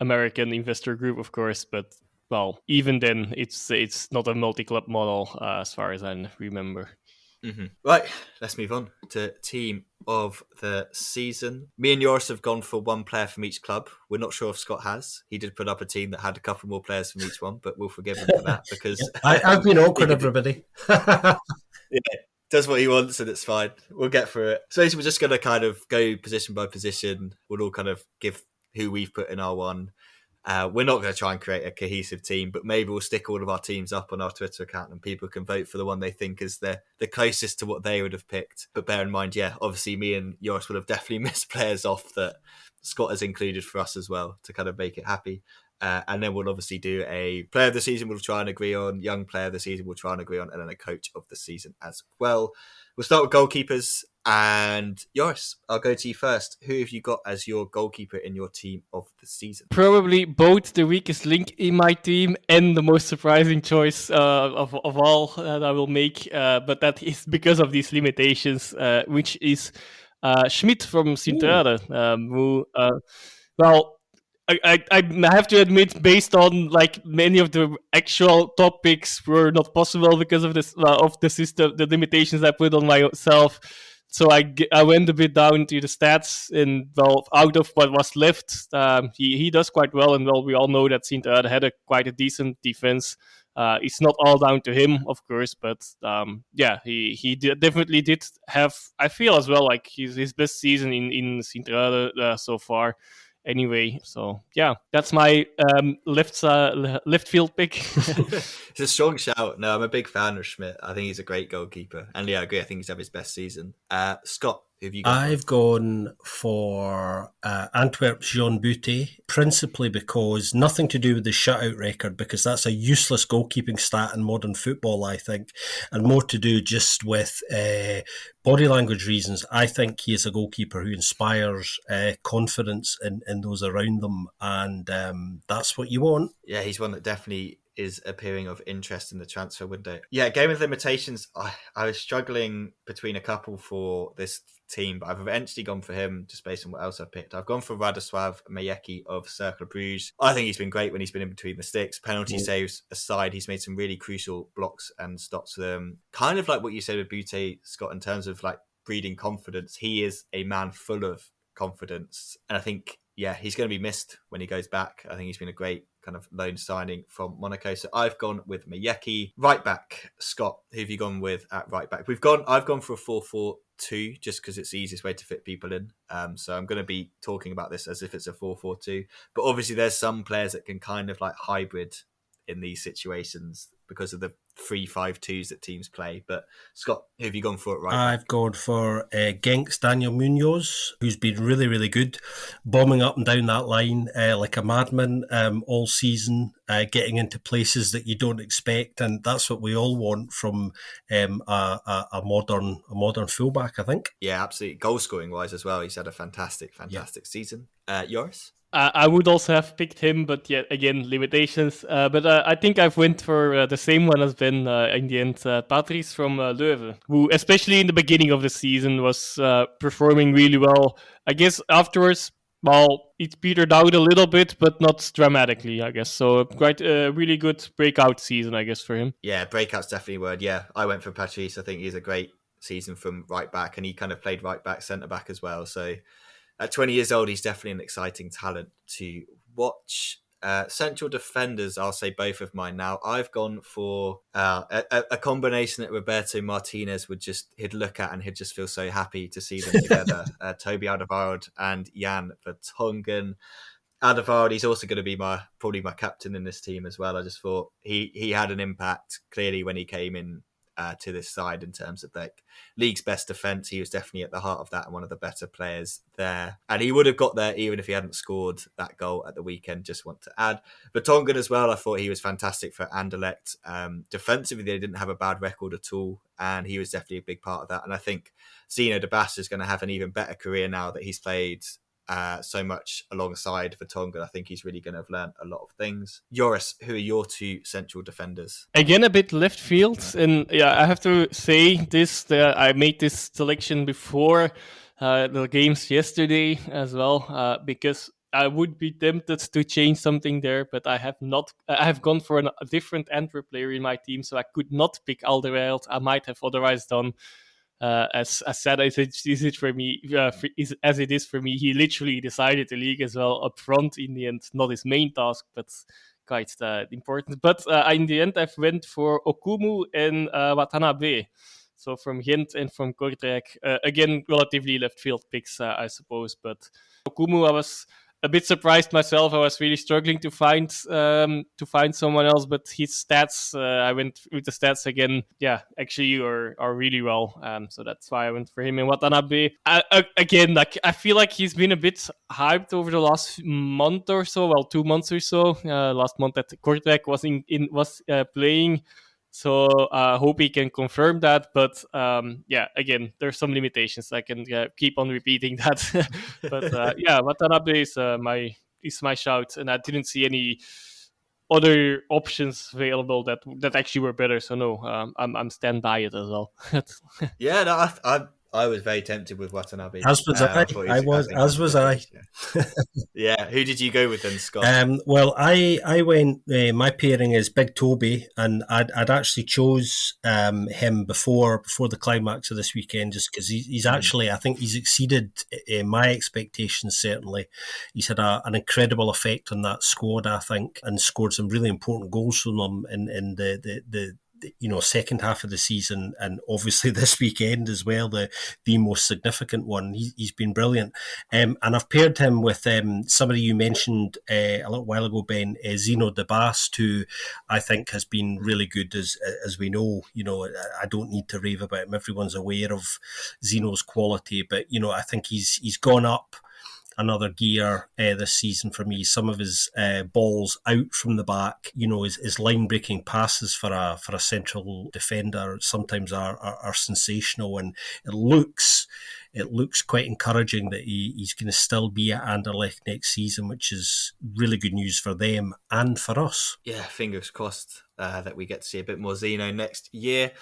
S3: American investor group, of course, but well, even then, it's not a multi-club model as far as I remember.
S1: Mm-hmm. Right, let's move on to team of the season. Me and Joris have gone for one player from each club. We're not sure if Scott has. He did put up a team that had a couple more players from each one, but we'll forgive him for that because
S2: I've been awkward, everybody.
S1: Yeah, does what he wants and it's fine. We'll get through it. So we're just going to kind of go position by position. We'll all kind of give who we've put in our one. We're not going to try and create a cohesive team, but maybe we'll stick all of our teams up on our Twitter account and people can vote for the one they think is the closest to what they would have picked. But bear in mind, yeah, obviously me and Joris would have definitely missed players off that Scott has included for us as well to kind of make it happy. And then we'll obviously do a player of the season we'll try and agree on, young player of the season we'll try and agree on, and then a coach of the season as well. We'll start with goalkeepers. And Joris, I'll go to you first. Who have you got as your goalkeeper in your team of the season?
S3: Probably both the weakest link in my team and the most surprising choice of all that I will make. But that is because of these limitations, which is Schmidt from Sint-Truiden, who, well, I have to admit, based on like many of the actual topics were not possible because of this of the system, the limitations I put on myself. So I went a bit down to the stats, and well, out of what was left, he does quite well. And well, we all know that Sint-Truiden had quite a decent defense. It's not all down to him, of course, but yeah, he definitely did have. I feel as well like his best season in Sint-Truiden so far. Anyway, so yeah, that's my left field pick.
S1: It's a strong shout. No, I'm a big fan of Schmidt. I think he's a great goalkeeper, and yeah, I agree. I think he's had his best season. Scott, Who have you gone
S2: I've gone for Antwerp's Jean Boutte, principally because nothing to do with the shutout record, because that's a useless goalkeeping stat in modern football, I think, and more to do just with body language reasons. I think he is a goalkeeper who inspires confidence in those around them, and that's what you want.
S1: Yeah, he's one that definitely is appearing of interest in the transfer window. Yeah, game of limitations. I was struggling between a couple for this team, but I've eventually gone for him just based on what else I've picked. I've gone for Radoslav Majecki of Cercle Bruges. I think he's been great when he's been in between the sticks. Penalty saves aside, he's made some really crucial blocks and stops for them. Kind of like what you said with Boutte, Scott, in terms of like breeding confidence. He is a man full of confidence. And I think, yeah, he's going to be missed when he goes back. I think he's been a great kind of loan signing from Monaco. So I've gone with Majecki. Right back, Scott, who have you gone with at right back? I've gone for a 4-4-2 just because it's the easiest way to fit people in. So I'm going to be talking about this as if it's a 4-4-2. But obviously there's some players that can kind of like hybrid in these situations because of the 3-5-2s that teams play. But Scott, who have you gone for at right back?
S2: I've gone for Genk's Daniel Munoz, who's been really, really good, bombing up and down that line like a madman all season, getting into places that you don't expect, and that's what we all want from a modern fullback, I think.
S1: Yeah, absolutely. Goal scoring wise as well, he's had a fantastic season. Joris?
S3: I would also have picked him, but yet again, limitations. But I think I've went for the same one as Ben in the end. Patrice from Leuven, who, especially in the beginning of the season, was performing really well. I guess afterwards, well, it petered out a little bit, but not dramatically, I guess. So quite a really good breakout season, I guess, for him.
S1: Yeah, breakout's definitely a word. Yeah, I went for Patrice. I think he's a great season from right back, and he kind of played right back, centre back as well. So at 20 years old, he's definitely an exciting talent to watch. Central defenders, I'll say both of mine now. I've gone for a combination that Roberto Martinez he'd look at and he'd just feel so happy to see them together. Toby Alderweireld and Jan Vertonghen. Alderweireld, he's also going to be probably my captain in this team as well. I just thought he had an impact clearly when he came in to this side in terms of like league's best defence. He was definitely at the heart of that and one of the better players there. And he would have got there even if he hadn't scored that goal at the weekend, just want to add. But Tongan as well, I thought he was fantastic for Anderlecht. Defensively, they didn't have a bad record at all. And he was definitely a big part of that. And I think Zeno de Bass is going to have an even better career now that he's played so much alongside Vertonghen. I think he's really going to have learned a lot of things. Joris, who are your two central defenders?
S3: Again, a bit left field, and yeah, I have to say this. I made this selection before the games yesterday as well, because I would be tempted to change something there, but I have not. I have gone for a different Antwerp player in my team, so I could not pick Alderweireld. I might have otherwise done. As sad as it is for me, as it is for me, he literally decided the league as well up front in the end. Not his main task, but quite important. But in the end, I've went for Okumu and Watanabe. So from Gent and from Kortrijk. Again, relatively left field picks, I suppose. But Okumu, I was a bit surprised myself. I was really struggling to find someone else, but his stats, I went with the stats again. Yeah, actually are really well. So that's why I went for him. And Watanabe, again, like I feel like he's been a bit hyped over the last month or so. Well, 2 months or so. Last month at Kortrijk was playing. So I hope he can confirm that. But yeah, again, there's some limitations. I can keep on repeating that. But yeah, Watanabe is my shout, and I didn't see any other options available that actually were better. So no, I'm stand by it as well.
S1: Yeah, no, I was very tempted with Watanabe.
S2: As was I.
S1: Yeah, who did you go with then, Scott?
S2: Well, I went. My pairing is Big Toby, and I'd actually chose him before the climax of this weekend, just because he's actually, I think he's exceeded my expectations. Certainly, he's had an incredible effect on that squad, I think, and scored some really important goals from them in the second half of the season, and obviously this weekend as well, the most significant one. He's been brilliant. And I've paired him with somebody you mentioned a little while ago, Ben, Zeno de Bast, who I think has been really good, as we know. I don't need to rave about him. Everyone's aware of Zeno's quality, but I think he's gone up another gear this season for me. Some of his balls out from the back, his line breaking passes for a central defender sometimes are sensational, and it looks quite encouraging that he's going to still be at Anderlecht next season, which is really good news for them and for us.
S1: Yeah, fingers crossed that we get to see a bit more Zeno next year.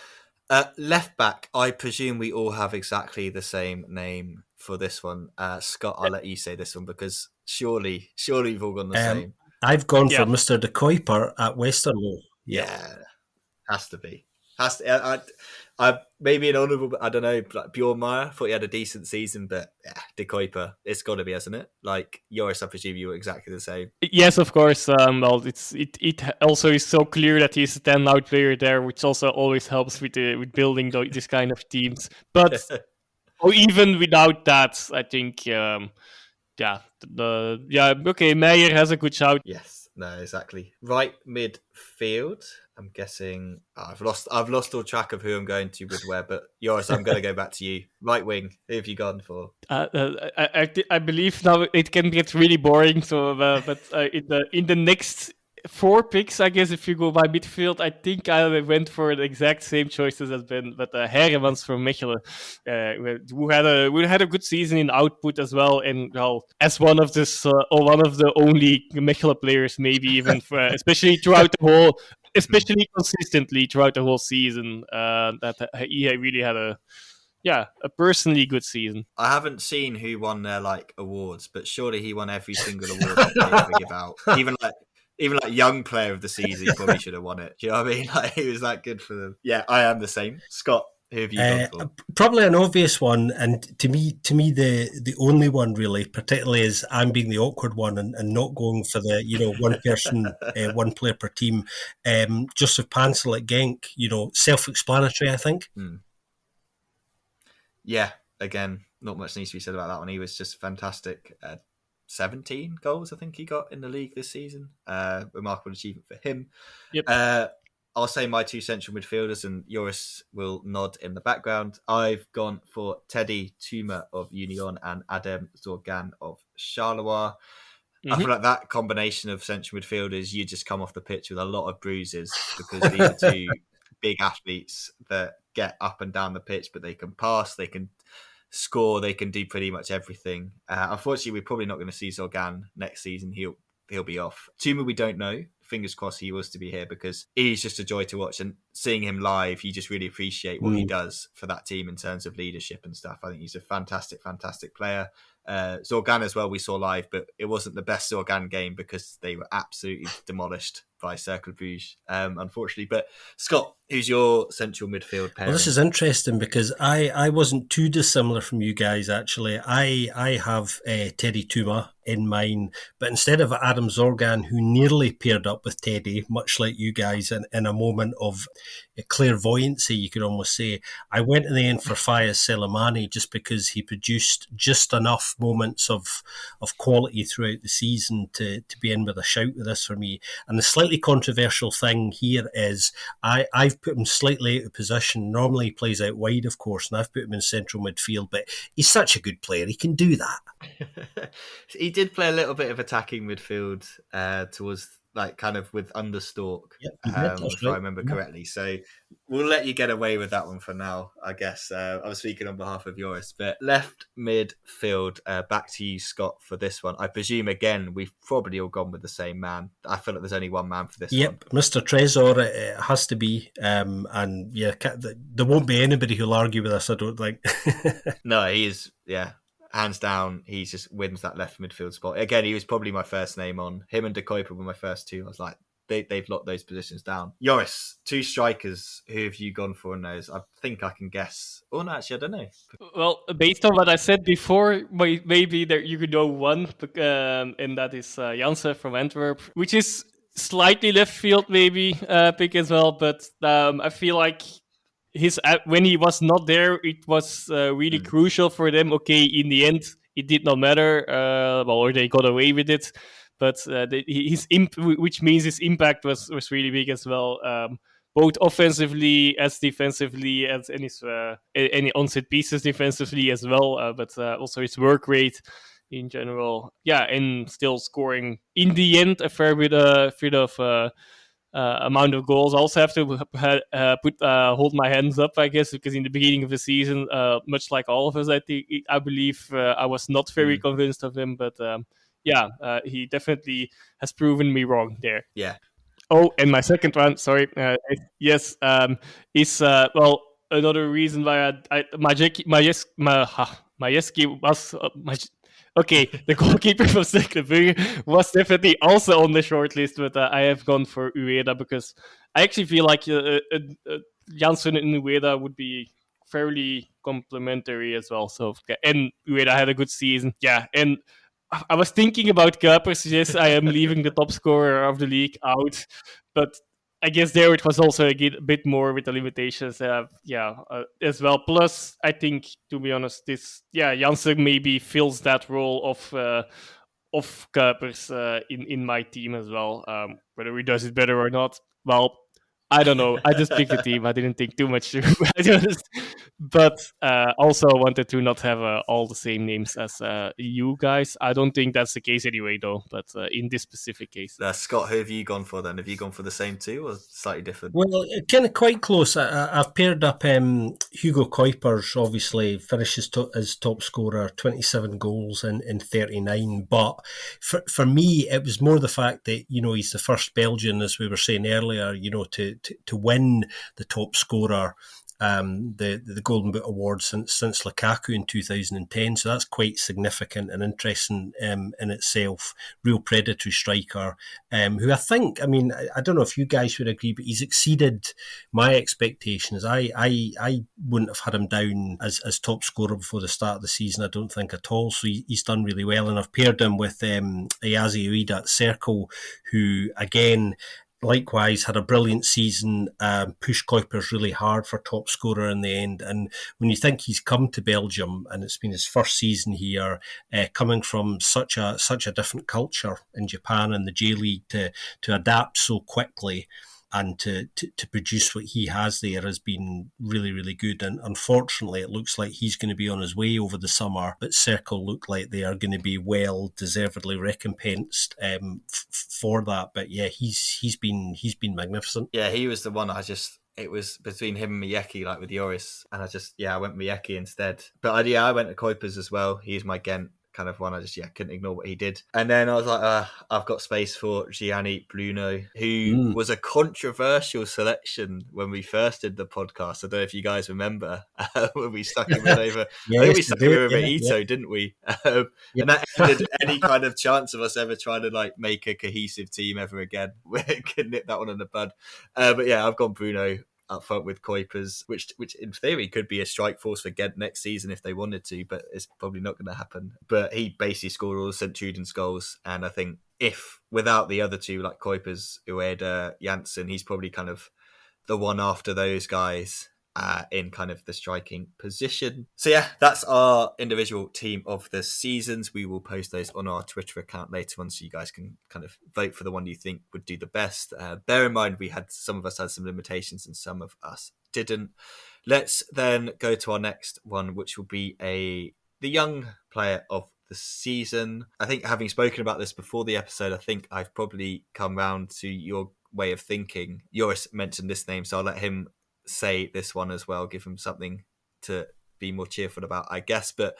S1: Left back, I presume we all have exactly the same name for this one. Scott, I'll let you say this one because surely we've all gone the same.
S2: I've gone for Mr. De Kuiper at Westerlo.
S1: Yeah, has to be. I maybe an honourable, I don't know, like Bjorn Meyer, thought he had a decent season, but De Kuiper, it's got to be, hasn't it? Like, Joris, I presume you were exactly the same.
S3: Yes, of course. Well, it also is so clear that he's a standout player there, which also always helps with building this kind of teams. But even without that, I think, Meyer has a good shout.
S1: Yes, no, exactly. Right midfield. I'm guessing I've lost all track of who I'm going to with where, but Joris, I'm going to go back to you. Right wing, who have you gone for?
S3: I believe now it can get really boring. So, but in the next 4 picks, I guess if you go by midfield, I think I went for the exact same choices as Ben, but Heremans from Mechelen, who had a good season in output as well, and as one of the only Mechelen players, maybe even especially throughout the whole. Especially consistently throughout the whole season, that he really had a personally good season.
S1: I haven't seen who won their awards, but surely he won every single award that they ever give out. Even like young player of the season, he probably should have won it. Do you know what I mean? Like, he was that good for them. Yeah, I am the same. Scott, who have you gone for?
S2: Probably an obvious one, and to me, the only one really, particularly as I'm being the awkward one and not going for the one person, one player per team. Joseph Pansel at Genk, self-explanatory, I think.
S1: Yeah, again, not much needs to be said about that one. He was just fantastic. 17 goals, I think he got in the league this season. Remarkable achievement for him.
S3: Yep.
S1: I'll say my 2 central midfielders, and Joris will nod in the background. I've gone for Teddy Tuma of Union and Adem Zorgan of Charleroi. Mm-hmm. I feel like that combination of central midfielders, you just come off the pitch with a lot of bruises because these are 2 big athletes that get up and down the pitch, but they can pass, they can score, they can do pretty much everything. Unfortunately, we're probably not going to see Zorgan next season. He'll be off. Tuma, we don't know. Fingers crossed he was to be here because he's just a joy to watch, and seeing him live, you just really appreciate what he does for that team in terms of leadership and stuff. I think he's a fantastic player. Zorgan as well, we saw live, but it wasn't the best Zorgan game because they were absolutely demolished by Cercle Bruges, unfortunately. But Scott, who's your central midfield pairing?
S2: Well, this is interesting because I wasn't too dissimilar from you guys, actually. I have Teddy Tuma in mind, but instead of Adam Zorgan, who nearly paired up with Teddy, much like you guys, in a moment of clairvoyancy, you could almost say, I went in the end for Fayez Selemani just because he produced just enough moments of quality throughout the season to be in with a shout with this for me. And the slightly controversial thing here is I've put him slightly out of position. Normally he plays out wide, of course, and I've put him in central midfield, but he's such a good player. He can do that.
S1: He did play a little bit of attacking midfield towards kind of with Understork, if I remember correctly. So we'll let you get away with that one for now, I guess. I was speaking on behalf of Joris. But left midfield, back to you, Scott, for this one. I presume, again, we've probably all gone with the same man. I feel like there's only one man for this one.
S2: Yep, Mr. Trezor, it has to be. And yeah, there won't be anybody who'll argue with us, I don't think.
S1: No, he is, hands down, he just wins that left midfield spot. Again, he was probably my first name on. Him and De Kuiper were my first 2. I was like, they've locked those positions down. Joris, 2 strikers. Who have you gone for in those? I think I can guess. Oh, no, actually, I don't know.
S3: Well, based on what I said before, maybe you could know one, and that is Janssen from Antwerp, which is slightly left field maybe pick as well, but I feel like his when he was not there, it was really crucial for them. Okay, in the end, it did not matter, or they got away with it. But which means his impact was really big as well, both offensively as defensively, and any onset pieces defensively as well. But also his work rate in general, yeah, and still scoring in the end a fair bit of. Amount of goals. I also have to hold my hands up, I guess, because in the beginning of the season, much like all of us, I believe I was not very convinced of him, but he definitely has proven me wrong there.
S1: Yeah.
S3: Oh, and my second one, sorry, yes, is another reason why Majeski was okay. The goalkeeper from Stekelenburg was definitely also on the short list, but I have gone for Ueda because I actually feel like Janssen and Ueda would be fairly complementary as well. So and Ueda had a good season, yeah, and I was thinking about Kuipers. Yes, I am leaving the top scorer of the league out, but I guess there it was also a bit more with the limitations. As well. Plus, I think, to be honest, Janssen maybe fills that role of Kuipers in my team as well. Whether he does it better or not, well, I don't know. I just picked the team. I didn't think too much through it. But also wanted to not have all the same names as you guys. I don't think that's the case anyway, though. But in this specific case,
S1: Scott, who have you gone for then? Have you gone for the same two or slightly different?
S2: Well, kind of quite close. I've paired up Hugo Kuipers, obviously, finishes as top scorer, 27 goals in 39. But for me, it was more the fact that, he's the first Belgian, as we were saying earlier, to win the top scorer. The Golden Boot Award since Lukaku in 2010, so that's quite significant and interesting in itself. Real predatory striker, who I don't know if you guys would agree, but he's exceeded my expectations. I wouldn't have had him down as top scorer before the start of the season, I don't think at all. So he's done really well, and I've paired him with Ayazi Ueda at Circle, who again, likewise had a brilliant season, pushed Kuipers really hard for top scorer in the end. And when you think he's come to Belgium and it's been his first season here, coming from such a different culture in Japan and the J League, to adapt so quickly and to produce what he has there has been really, really good. And unfortunately, it looks like he's going to be on his way over the summer, but Circle look like they are going to be well deservedly recompensed for that. But yeah, he's been magnificent.
S1: Yeah, he was the one it was between him and Miyeki, like with Joris, and I went Miyeki instead. But I went to Kuipers as well. He's my Ghent kind of one. I couldn't ignore what he did. And then I was like, I've got space for Gianni Bruno, who was a controversial selection when we first did the podcast. I don't know if you guys remember when we stuck him over. I think we stuck him over Ito, didn't we? And that ended any kind of chance of us ever trying to make a cohesive team ever again. We can nip that one in the bud. But yeah, I've gone Bruno up front with Kuipers, which in theory could be a strike force for Ghent next season if they wanted to, but it's probably not going to happen. But he basically scored all the St. Truden's goals, and I think if without the other two, like Kuipers, Ueda, Janssen, he's probably kind of the one after those guys in kind of the striking position. So yeah, that's our individual team of the seasons. We will post those on our Twitter account later on, so you guys can kind of vote for the one you think would do the best. Bear in mind, some of us had some limitations and some of us didn't. Let's then go to our next one, which will be the young player of the season. I think, having spoken about this before the episode, I think I've probably come round to your way of thinking. Joris mentioned this name, so I'll let him say this one as well, give him something to be more cheerful about, I guess. But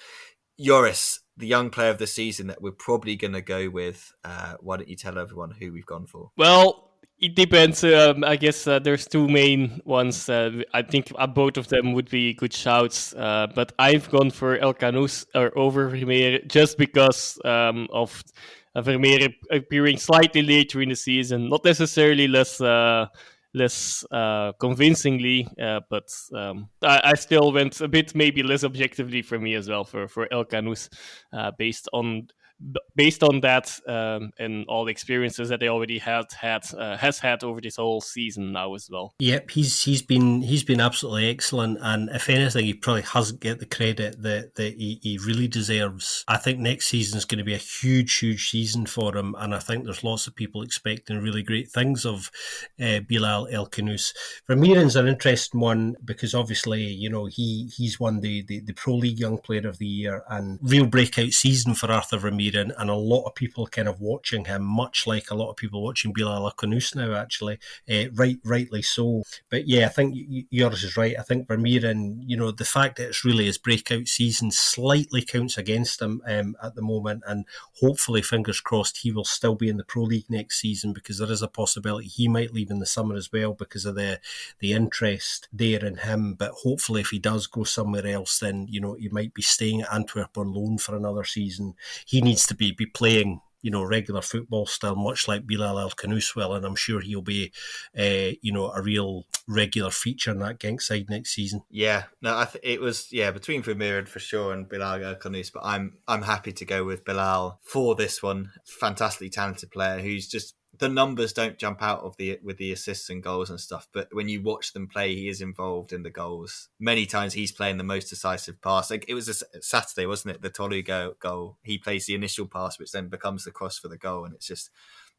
S1: Joris, the young player of the season that we're probably going to go with, why don't you tell everyone who we've gone for?
S3: Well, it depends. I guess there's two main ones. I think both of them would be good shouts. But I've gone for El Canus over Vermeer just because of Vermeer appearing slightly later in the season. Not necessarily less convincingly, but I still went a bit maybe less objectively for me as well for El Canus, based on based on that and all the experiences that they already has had over this whole season now as well.
S2: Yep, he's been absolutely excellent, and if anything, he probably hasn't get the credit that he really deserves. I think next season is going to be a huge season for him, and I think there's lots of people expecting really great things of Bilal El Khanous. Vermeeren's an interesting one because obviously, he's won the Pro League Young Player of the Year, and real breakout season for Arthur Vermeeren, and a lot of people kind of watching him, much like a lot of people watching Bilal El Khanous now, actually, rightly so. But yeah, I think Joris is right. I think Vermeeren, the fact that it's really his breakout season slightly counts against him at the moment, and hopefully, fingers crossed, he will still be in the Pro League next season, because there is a possibility he might leave in the summer as well because of the interest there in him. But hopefully, if he does go somewhere else, then he might be staying at Antwerp on loan for another season. He needs to be playing regular football still, much like Bilal El Khanous will, and I'm sure he'll be, a real regular feature in that Genk side next season.
S1: Yeah, no, it was between Vermeeren for sure and Bilal El Khanous, but I'm happy to go with Bilal for this one. Fantastically talented player who's just, the numbers don't jump out of with the assists and goals and stuff, but when you watch them play, he is involved in the goals. Many times he's playing the most decisive pass. Like, it was a Saturday, wasn't it? The Tolu goal. He plays the initial pass, which then becomes the cross for the goal, and it's just,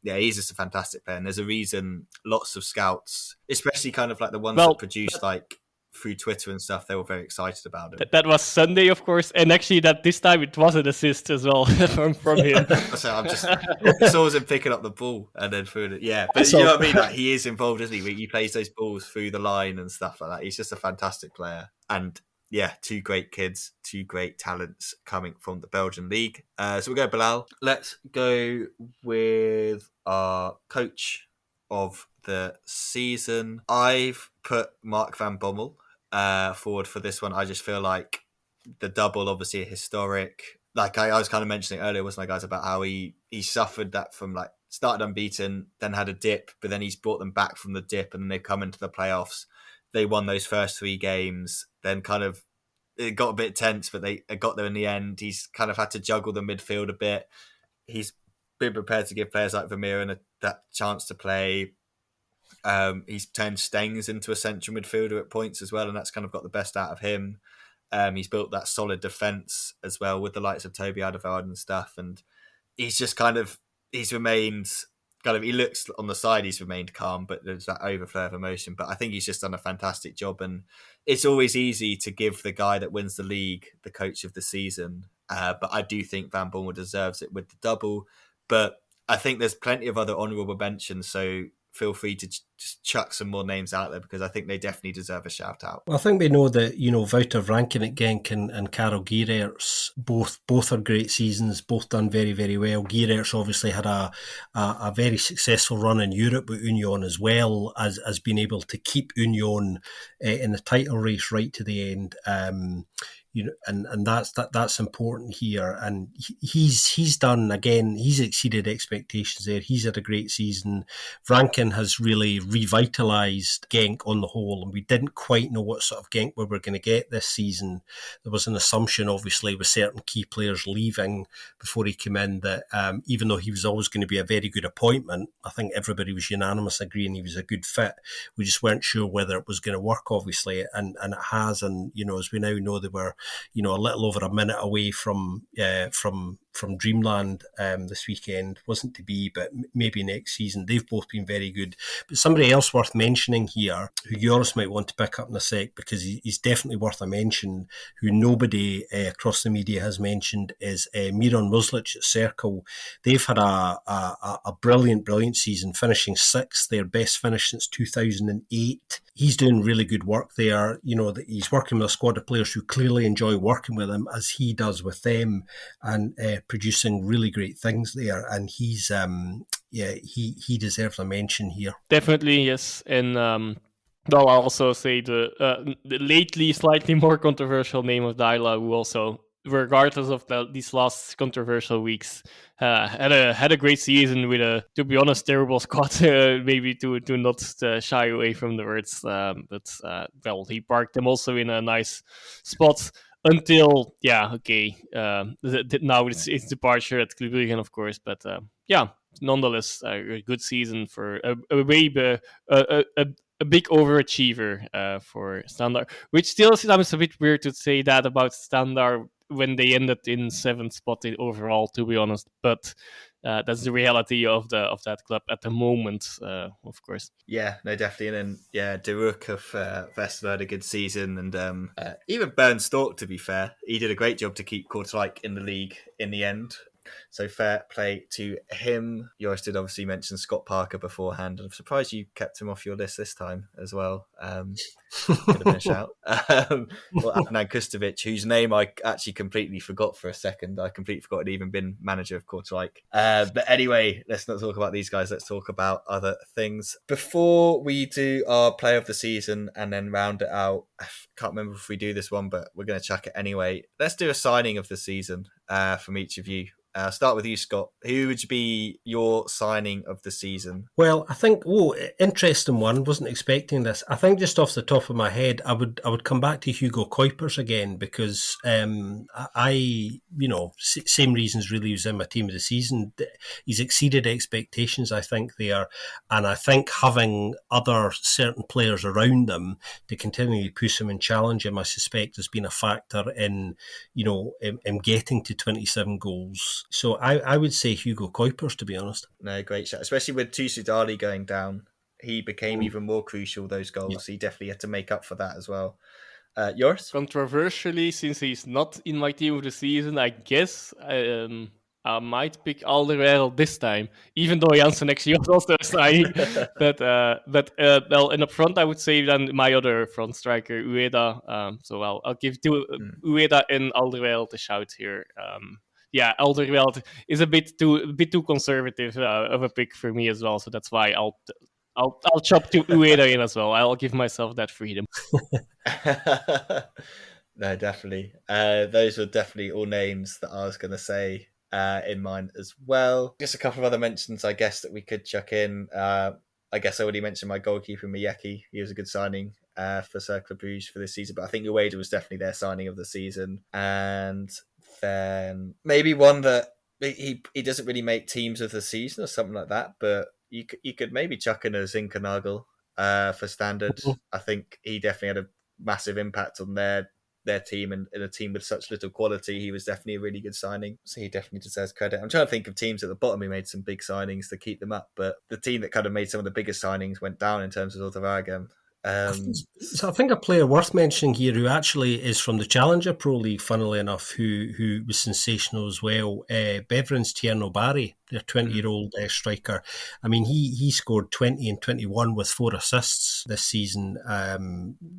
S1: he's just a fantastic player. And there's a reason lots of scouts, especially kind of like the ones that produce like through Twitter and stuff, they were very excited about it.
S3: That was Sunday, of course, and actually that this time it was an assist as well from him.
S1: So I'm just saw him picking up the ball and then threw it. Yeah, but you know what I mean? Like, he is involved, isn't he? He plays those balls through the line and stuff like that. He's just a fantastic player. And yeah, two great kids, two great talents coming from the Belgian league. So we'll go Bilal. Let's go with our coach of the season. I've put Mark van Bommel forward for this one. I just feel like the double, obviously historic. Like I was kind of mentioning earlier, wasn't I, guys, about how he suffered that from, like, started unbeaten, then had a dip, but then he's brought them back from the dip, and then they've come into the playoffs. They won those first 3 games, then kind of it got a bit tense, but they got there in the end. He's kind of had to juggle the midfield a bit. He's been prepared to give players like Vermeeren that chance to play. He's turned Stengs into a central midfielder at points as well, and that's kind of got the best out of him. He's built that solid defence as well with the likes of Toby Alderweireld and stuff, and he's just he's remained he looks on the side, he's remained calm, but there's that overflow of emotion. But I think he's just done a fantastic job, and it's always easy to give the guy that wins the league the coach of the season. But I do think Van Bommel deserves it with the double. But I think there's plenty of other honourable mentions, so feel free to just chuck some more names out there, because I think they definitely deserve a shout out.
S2: Well, I think we know that, Wouter Rankin at Genk and Karel Giererts, both are great seasons, both done very, very well. Giererts obviously had a very successful run in Europe with Union, as well as being able to keep Union in the title race right to the end. And that's important here. And he's done, again, he's exceeded expectations there. He's had a great season. Rankin has really revitalised Genk on the whole, and we didn't quite know what sort of Genk we were going to get this season. There was an assumption, obviously, with certain key players leaving before he came in, that even though he was always going to be a very good appointment, I think everybody was unanimous agreeing he was a good fit. We just weren't sure whether it was going to work, obviously, and it has. And, as we now know, they were a little over a minute away from Dreamland this weekend. Wasn't to be, but maybe next season. They've both been very good. But somebody else worth mentioning here, who Joris might want to pick up in a sec, because he's definitely worth a mention, who nobody across the media has mentioned, is Miron Muslic at Cercle. They've had a brilliant season, finishing 6th, their best finish since 2008. He's doing really good work there. He's working with a squad of players who clearly enjoy working with him, as he does with them, and producing really great things there. And he's he deserves a mention here.
S3: Definitely, yes. And I'll also say the lately slightly more controversial name of Daila, who also, regardless of these last controversial weeks, had a great season with a, to be honest, terrible squad. Maybe to not shy away from the words, but he parked them also in a nice spot. until now it's departure at Club Brugge, of course, but nonetheless a good season for a big overachiever for Standard, which still sounds a bit weird to say that about Standard when they ended in 7th spot overall, to be honest, but that's the reality of that club at the moment, of course.
S1: Yeah, no, definitely. And then, De Rook of Vestel had a good season. And even Bernd Stork, to be fair, he did a great job to keep Kortrijk in the league in the end. So fair play to him. Joris did obviously mention Scott Parker beforehand. I'm surprised you kept him off your list this time as well. Could have been a shout. Or Adnan Kustovic, whose name I actually completely forgot for a second. I completely forgot he'd even been manager of Kortrijk. But anyway, let's not talk about these guys. Let's talk about other things. Before we do our play of the season and then round it out, I can't remember if we do this one, but we're going to chuck it anyway. Let's do a signing of the season from each of you. Start with you, Scott. Who would be your signing of the season?
S2: Well, I think, interesting one. Wasn't expecting this. I think just off the top of my head, I would come back to Hugo Kuipers again because same reasons really he was in my team of the season. He's exceeded expectations, I think, there. And I think having other certain players around them to continually push him and challenge him, I suspect, has been a factor in getting to 27 goals. So I would say Hugo Kuipers, to be honest.
S1: No, great shot. Especially with Tusu Dali going down, he became even more crucial, those goals. Yeah. He definitely had to make up for that as well. Yours?
S3: Controversially, since he's not in my team of the season, I guess I might pick Alderweireld this time, even though Janssen actually was also a signing. but in up front, I would say then my other front striker, Ueda. So I'll give Ueda and Alderweireld a shout here. Alderweireld is a bit too conservative of a pick for me as well, so that's why I'll chop to Ueda in as well. I'll give myself that freedom.
S1: No, definitely. Those were definitely all names that I was going to say in mind as well. Just a couple of other mentions, I guess, that we could chuck in. I guess I already mentioned my goalkeeper, Miyeki. He was a good signing for Cercle Bruges for this season, but I think Ueda was definitely their signing of the season. And then maybe one that he doesn't really make teams of the season or something like that, but you could maybe chuck in a Zinkernagel for Standard. Mm-hmm. I think he definitely had a massive impact on their team, and in a team with such little quality, he was definitely a really good signing. So he definitely deserves credit. I'm trying to think of teams at the bottom who made some big signings to keep them up, but the team that kind of made some of the biggest signings went down in terms of Otterwagen.
S2: So I think a player worth mentioning here who actually is from the Challenger Pro League, funnily enough, who was sensational as well, Beverin's Tierno Barry, their 20-year-old striker. I mean, he scored 20 and 21 with 4 assists this season.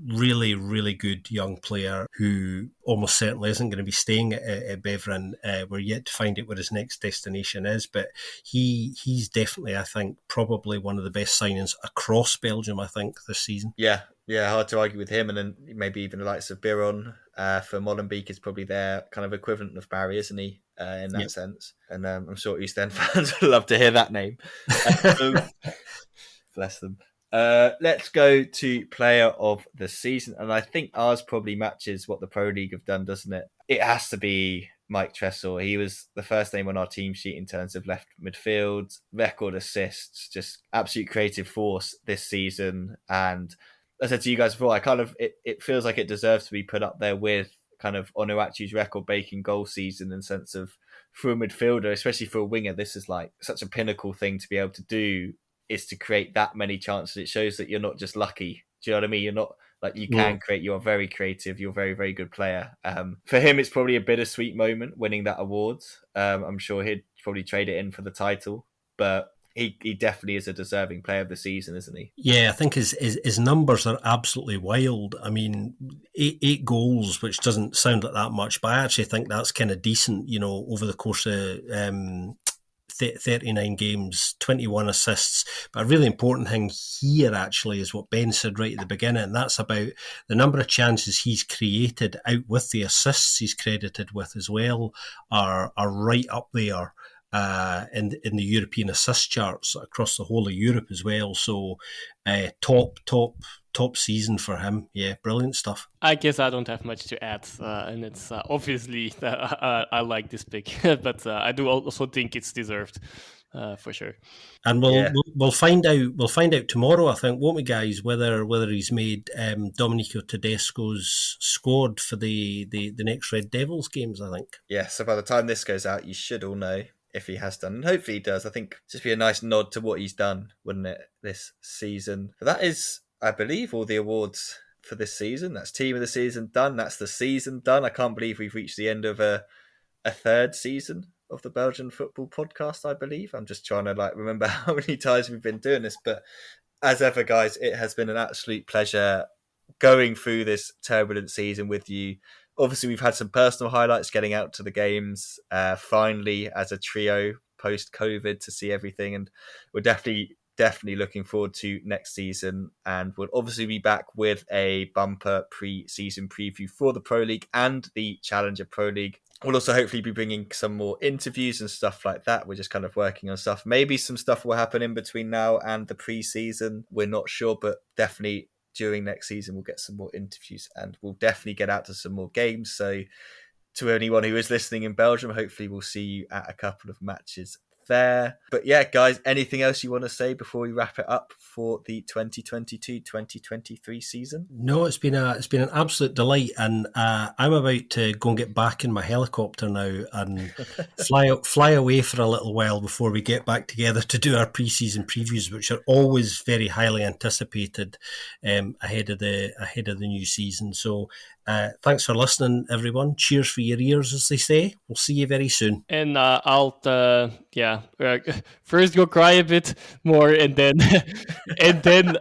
S2: Really, really good young player who almost certainly isn't going to be staying at Beverin. We're yet to find out where his next destination is, but he's definitely, I think, probably one of the best signings across Belgium, I think, this season.
S1: Yeah, hard to argue with him. And then maybe even the likes of Biron for Molenbeek is probably their kind of equivalent of Barry, isn't he, in that sense? And I'm sure East End fans would love to hear that name. Bless them. Let's go to player of the season. And I think ours probably matches what the Pro League have done, doesn't it? It has to be Mike Tressel. He was the first name on our team sheet in terms of left midfield, record assists, just absolute creative force this season. And as I said to you guys before, it feels like it deserves to be put up there with kind of Onuachu's record-breaking goal season in the sense of, for a midfielder, especially for a winger, this is like such a pinnacle thing to be able to do, is to create that many chances. It shows that you're not just lucky. Do you know what I mean? You're not like you can create. You're very creative. You're a very, very good player. For him, it's probably a bittersweet moment winning that award. I'm sure he'd probably trade it in for the title, but he definitely is a deserving player of the season, isn't he?
S2: Yeah, I think his numbers are absolutely wild. I mean, eight goals, which doesn't sound like that much, but I actually think that's kind of decent, over the course of 39 games, 21 assists. But a really important thing here actually is what Ben said right at the beginning, and that's about the number of chances he's created out with the assists he's credited with as well are right up there in the European assist charts across the whole of Europe as well. So top top season for him. Yeah, brilliant stuff.
S3: I guess I don't have much to add, and it's obviously that I like this pick, but I do also think it's deserved for sure.
S2: And we'll find out. We'll find out tomorrow, I think, won't we, guys? Whether he's made Domenico Tedesco's squad for the next Red Devils games. I think.
S1: Yeah. So by the time this goes out, you should all know if he has done, and hopefully he does. I think just be a nice nod to what he's done, wouldn't it, this season? But that is, I believe, all the awards for this season. That's team of the season done. That's the season done. I can't believe we've reached the end of a third season of the Belgian Football Podcast, I believe. I'm just trying to remember how many times we've been doing this. But as ever, guys, it has been an absolute pleasure going through this turbulent season with you. Obviously, we've had some personal highlights getting out to the games, finally as a trio post-COVID to see everything. And we're definitely looking forward to next season, and we'll obviously be back with a bumper pre-season preview for the Pro League and the Challenger Pro League. We'll also hopefully be bringing some more interviews and stuff like that. We're just kind of working on stuff. Maybe some stuff will happen in between now and the pre-season. We're not sure, but definitely during next season we'll get some more interviews, and we'll definitely get out to some more games. So to anyone who is listening in Belgium, hopefully we'll see you at a couple of matches there. But yeah, guys, anything else you want to say before we wrap it up for the 2022-2023 season?
S2: No, it's been an absolute delight, and I'm about to go and get back in my helicopter now and fly away for a little while before we get back together to do our pre-season previews, which are always very highly anticipated ahead of the new season. So thanks for listening, everyone. Cheers for your ears, as they say. We'll see you very soon.
S3: And I'll first go cry a bit more, and then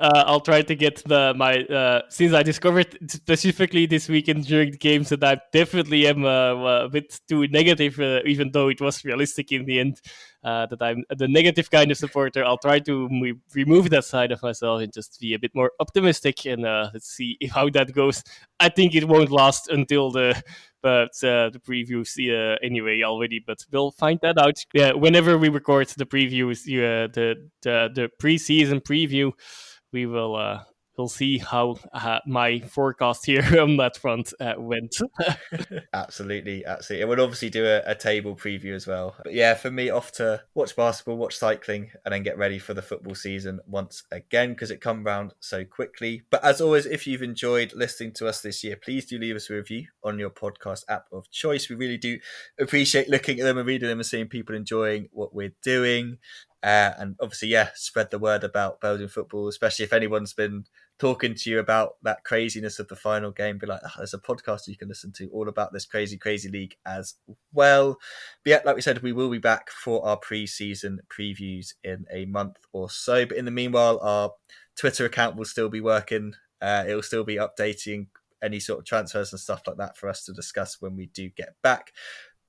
S3: I'll try to get my since I discovered specifically this weekend during the games that I definitely am a bit too negative, even though it was realistic in the end. That I'm the negative kind of supporter. I'll try to remove that side of myself and just be a bit more optimistic, and let's see how that goes. I think it won't last until the previews anyway already, but we'll find that out. Yeah, whenever we record the previews, the pre-season preview, we will we'll see how my forecast here on that front went.
S1: Absolutely. And we'll obviously do a table preview as well. But yeah, for me, off to watch basketball, watch cycling, and then get ready for the football season once again, because it comes round so quickly. But as always, if you've enjoyed listening to us this year, please do leave us a review on your podcast app of choice. We really do appreciate looking at them and reading them and seeing people enjoying what we're doing. And obviously, spread the word about Belgian football, especially if anyone's been talking to you about that craziness of the final game. Be like, there's a podcast you can listen to all about this crazy league as well. But yeah, like we said, we will be back for our pre-season previews in a month or so. But in the meanwhile, our Twitter account will still be working. It will still be updating any sort of transfers and stuff like that for us to discuss when we do get back.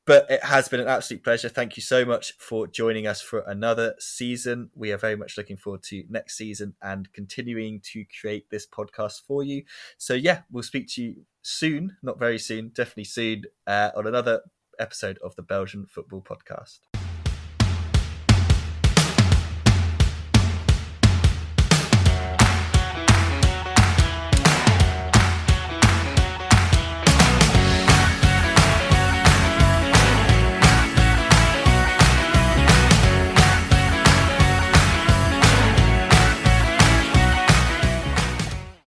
S1: But it has been an absolute pleasure. Thank you so much for joining us for another season. We are very much looking forward to next season and continuing to create this podcast for you. So yeah, we'll speak to you soon, not very soon, definitely soon, on another episode of the Belgian Football Podcast.